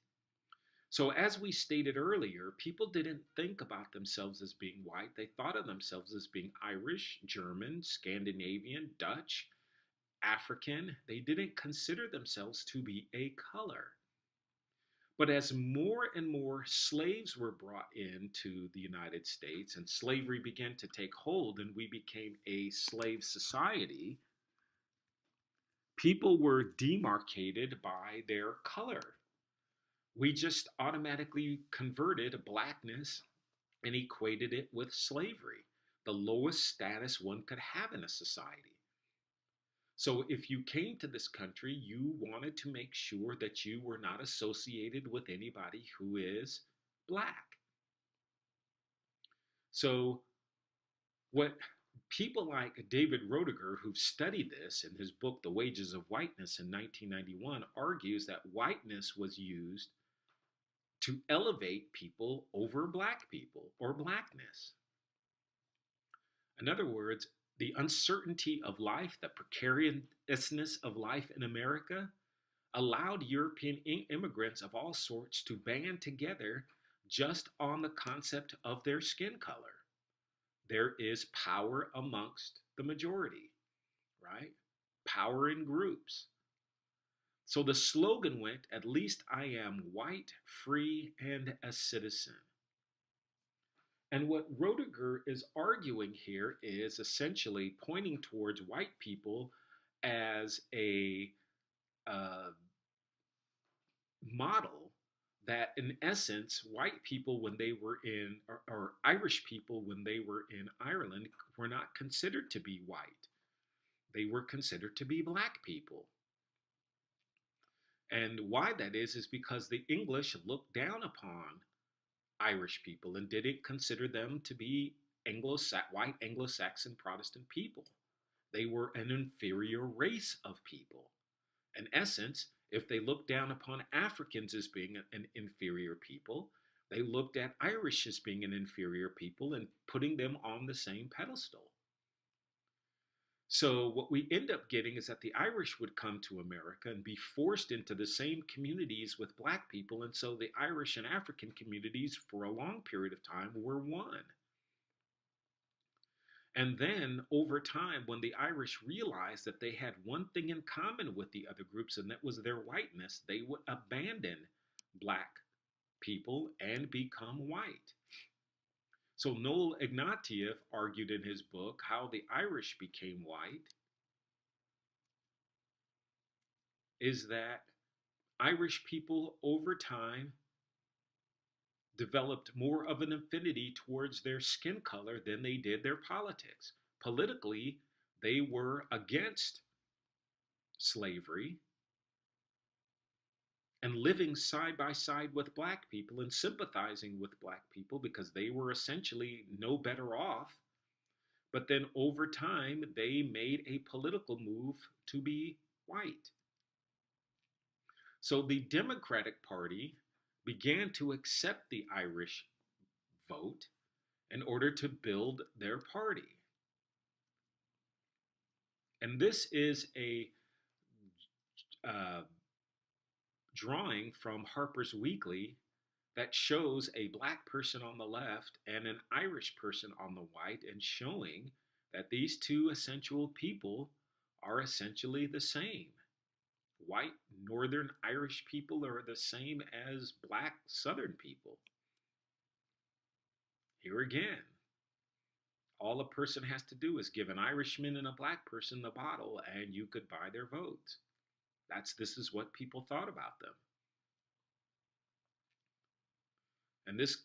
So as we stated earlier, people didn't think about themselves as being white. They thought of themselves as being Irish, German, Scandinavian, Dutch, African. They didn't consider themselves to be a color. But as more and more slaves were brought into the United States and slavery began to take hold and we became a slave society, people were demarcated by their color. We just automatically converted blackness and equated it with slavery, the lowest status one could have in a society. So if you came to this country, you wanted to make sure that you were not associated with anybody who is black. So what people like David Roediger, who've studied this in his book, The Wages of Whiteness in 1991, argues that whiteness was used to elevate people over black people or blackness. In other words, the uncertainty of life, the precariousness of life in America, allowed European immigrants of all sorts to band together just on the concept of their skin color. There is power amongst the majority, right? Power in groups. So the slogan went, "At least I am white, free, and a citizen." And what Roediger is arguing here is essentially pointing towards white people as a uh, model that, in essence, white people, when they were in, or Irish people, when they were in Ireland, were not considered to be white. They were considered to be black people. And why that is because the English looked down upon Irish people and didn't consider them to be white Anglo-Saxon Protestant people. They were an inferior race of people. In essence, if they looked down upon Africans as being an inferior people, they looked at Irish as being an inferior people and putting them on the same pedestal. So what we end up getting is that the Irish would come to America and be forced into the same communities with black people, and so the Irish and African communities for a long period of time were one. And then over time, when the Irish realized that they had one thing in common with the other groups, and that was their whiteness, they would abandon black people and become white. So Noel Ignatieff argued in his book how the Irish became white is that Irish people over time developed more of an affinity towards their skin color than they did their politics. Politically, they were against slavery and living side by side with black people and sympathizing with black people because they were essentially no better off. But then over time, they made a political move to be white. So the Democratic Party began to accept the Irish vote in order to build their party. And this is a drawing from Harper's Weekly that shows a black person on the left and an Irish person on the right, and showing that these two essential people are essentially the same. White Northern Irish people are the same as black Southern people. Here again, all a person has to do is give an Irishman and a black person the bottle and you could buy their votes. This is what people thought about them. And this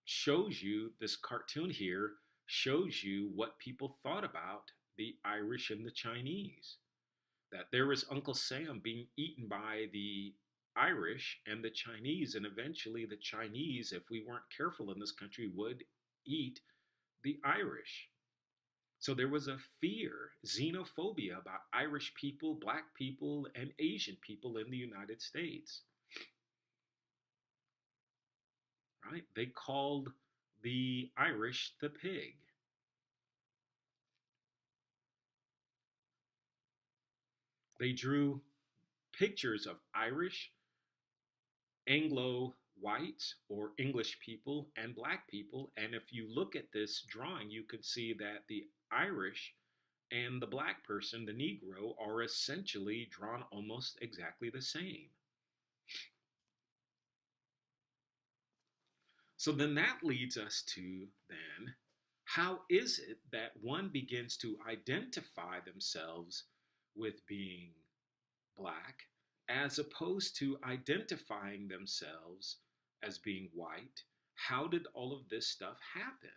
shows you, this cartoon here shows you what people thought about the Irish and the Chinese. That there was Uncle Sam being eaten by the Irish and the Chinese, and eventually the Chinese, if we weren't careful in this country, would eat the Irish. So there was a fear, xenophobia about Irish people, black people, and Asian people in the United States. Right? They called the Irish the pig. They drew pictures of Irish, Anglo whites or English people, and black people. And if you look at this drawing, you can see that the Irish and the black person, the Negro, are essentially drawn almost exactly the same. So then that leads us to then, how is it that one begins to identify themselves with being black as opposed to identifying themselves as being white? How did all of this stuff happen?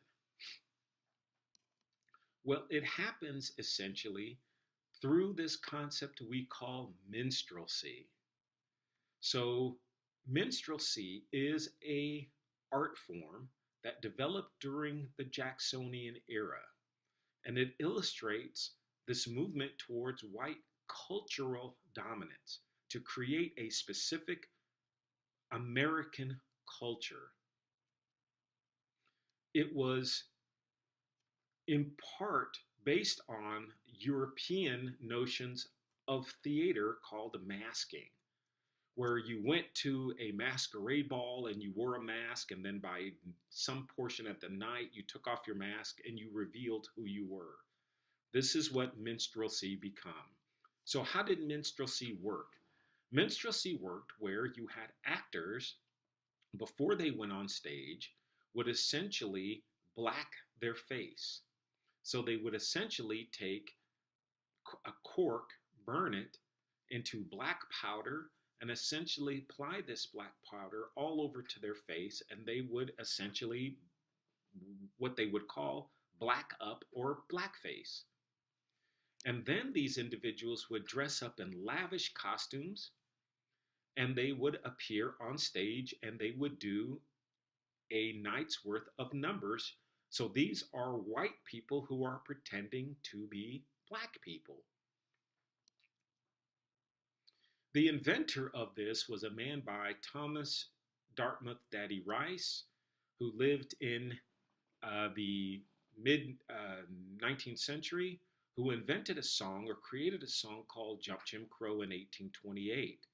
Well, it happens essentially through this concept we call minstrelsy. So, minstrelsy is a art form that developed during the Jacksonian era, and it illustrates this movement towards white cultural dominance to create a specific American culture. It was in part based on European notions of theater called masking, where you went to a masquerade ball and you wore a mask, and then by some portion of the night you took off your mask and you revealed who you were. This is what minstrelsy became. So how did minstrelsy work? Minstrelsy worked where you had actors, before they went on stage, would essentially black their face. So they would essentially take a cork, burn it into black powder, and essentially apply this black powder all over to their face, and they would essentially what they would call black up or blackface. And then these individuals would dress up in lavish costumes, and they would appear on stage and they would do a night's worth of numbers. So these are white people who are pretending to be black people. The inventor of this was a man by Thomas Dartmouth Daddy Rice, who lived in the mid 19th century, who invented a song or created a song called Jim Crow in 1828.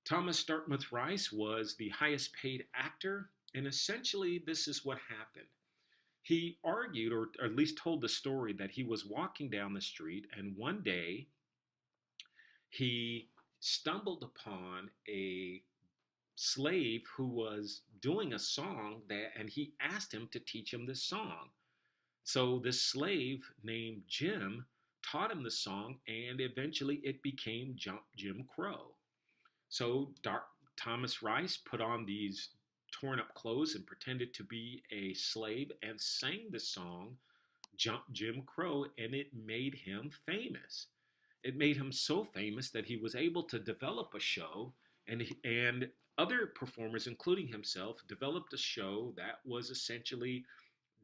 Thomas Dartmouth Rice was the highest paid actor, and essentially this is what happened. He argued, or at least told the story, that he was walking down the street and one day he stumbled upon a slave who was doing a song and he asked him to teach him this song. So this slave named Jim taught him the song, and eventually it became Jim Crow. So Thomas Rice put on these torn up clothes and pretended to be a slave and sang the song Jim Crow, and it made him famous. It made him so famous that he was able to develop a show, and other performers, including himself, developed a show that was essentially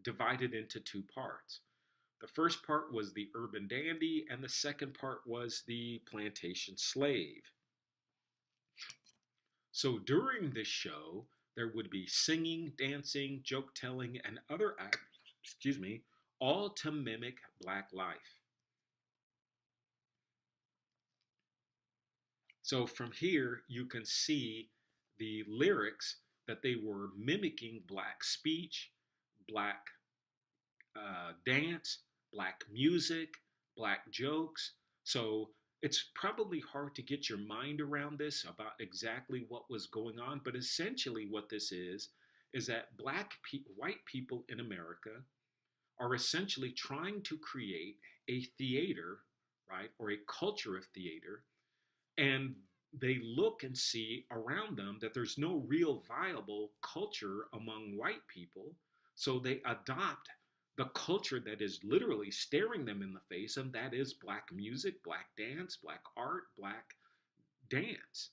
divided into two parts. The first part was the urban dandy, and the second part was the plantation slave. So during this show, there would be singing, dancing, joke telling, and other acts, all to mimic black life. So from here, you can see the lyrics that they were mimicking black speech, black dance, black music, black jokes. So it's probably hard to get your mind around this about exactly what was going on, but essentially what this is that white people in America are essentially trying to create a theater, right, or a culture of theater, and they look and see around them that there's no real viable culture among white people, so they adopt the culture that is literally staring them in the face, and that is black music, black dance, black art, black dance.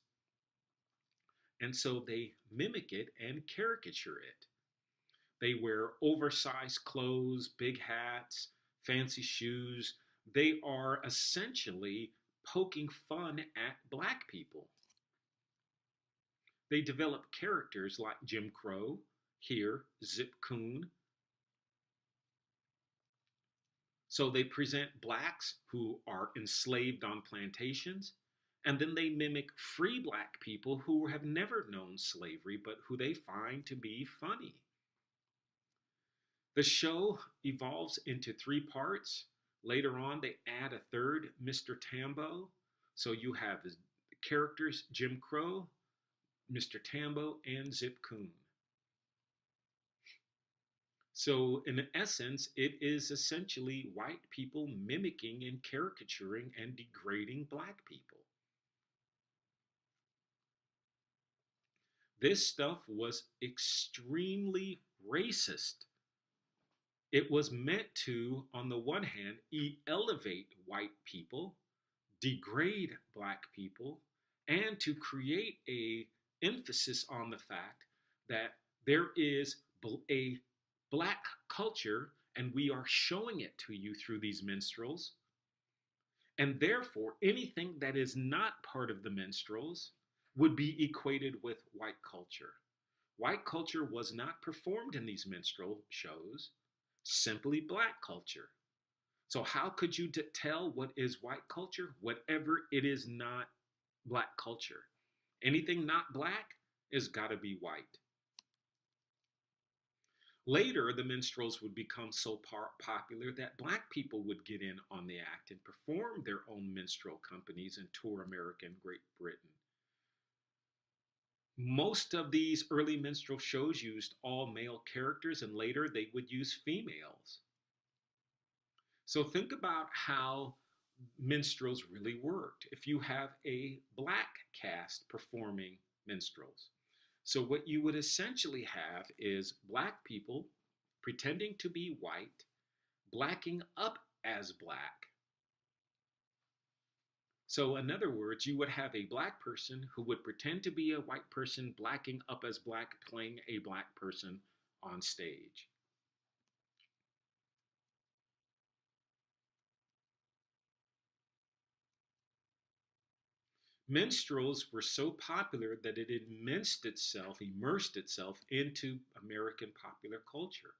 And so they mimic it and caricature it. They wear oversized clothes, big hats, fancy shoes. They are essentially poking fun at black people. They develop characters like Jim Crow, here, Zip Coon. So they present blacks who are enslaved on plantations, and then they mimic free black people who have never known slavery, but who they find to be funny. The show evolves into three parts. Later on, they add a third, Mr. Tambo. So you have the characters Jim Crow, Mr. Tambo, and Zip Coon. So, in essence, it is essentially white people mimicking and caricaturing and degrading black people. This stuff was extremely racist. It was meant to, on the one hand, elevate white people, degrade black people, and to create a emphasis on the fact that there is a black culture and we are showing it to you through these minstrels. And therefore, anything that is not part of the minstrels would be equated with white culture. White culture was not performed in these minstrel shows, simply black culture. So, how could you tell what is white culture? Whatever it is not black culture. Anything not black is got to be white. Later, the minstrels would become so popular that black people would get in on the act and perform their own minstrel companies and tour America and Great Britain. Most of these early minstrel shows used all male characters, and later they would use females. So think about how minstrels really worked. If you have a black cast performing minstrels, so what you would essentially have is black people pretending to be white, blacking up as black. So in other words, you would have a black person who would pretend to be a white person, blacking up as black, playing a black person on stage. Minstrels were so popular that it immersed itself into American popular culture.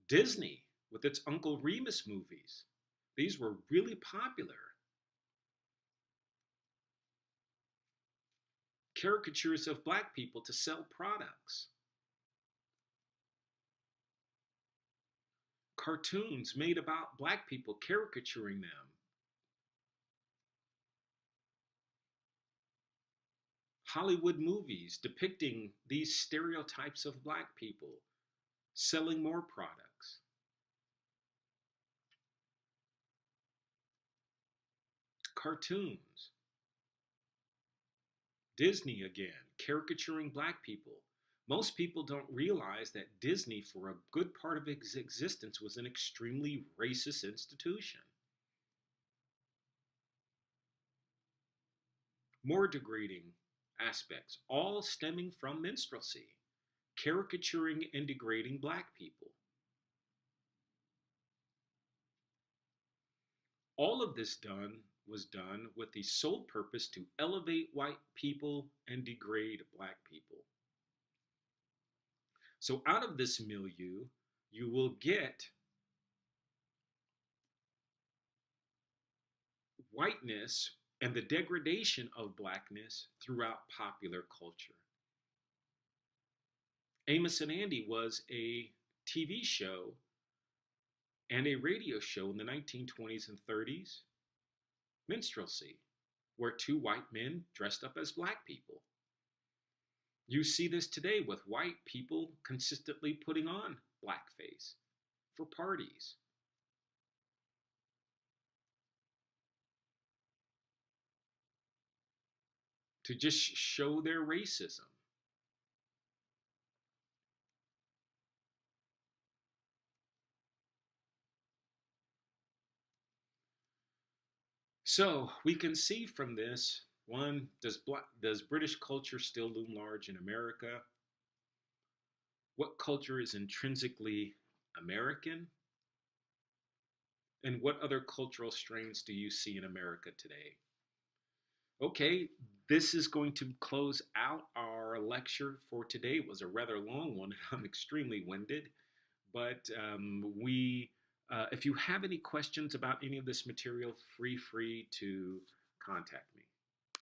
Disney, with its Uncle Remus movies, these were really popular. Caricatures of black people to sell products. Cartoons made about black people, caricaturing them. Hollywood movies depicting these stereotypes of black people, selling more products. Cartoons. Disney again, caricaturing black people. Most people don't realize that Disney, for a good part of its existence, was an extremely racist institution. More degrading aspects, all stemming from minstrelsy, caricaturing and degrading black people. All of this was done with the sole purpose to elevate white people and degrade black people. So out of this milieu, you will get whiteness and the degradation of blackness throughout popular culture. Amos and Andy was a TV show and a radio show in the 1920s and 30s, minstrelsy, where two white men dressed up as black people. You see this today with white people consistently putting on blackface for parties. To just show their racism. So we can see from this, one, does British culture still loom large in America? What culture is intrinsically American? And what other cultural strains do you see in America today? Okay, this is going to close out our lecture for today. It was a rather long one. I'm extremely winded, but if you have any questions about any of this material, free to contact me.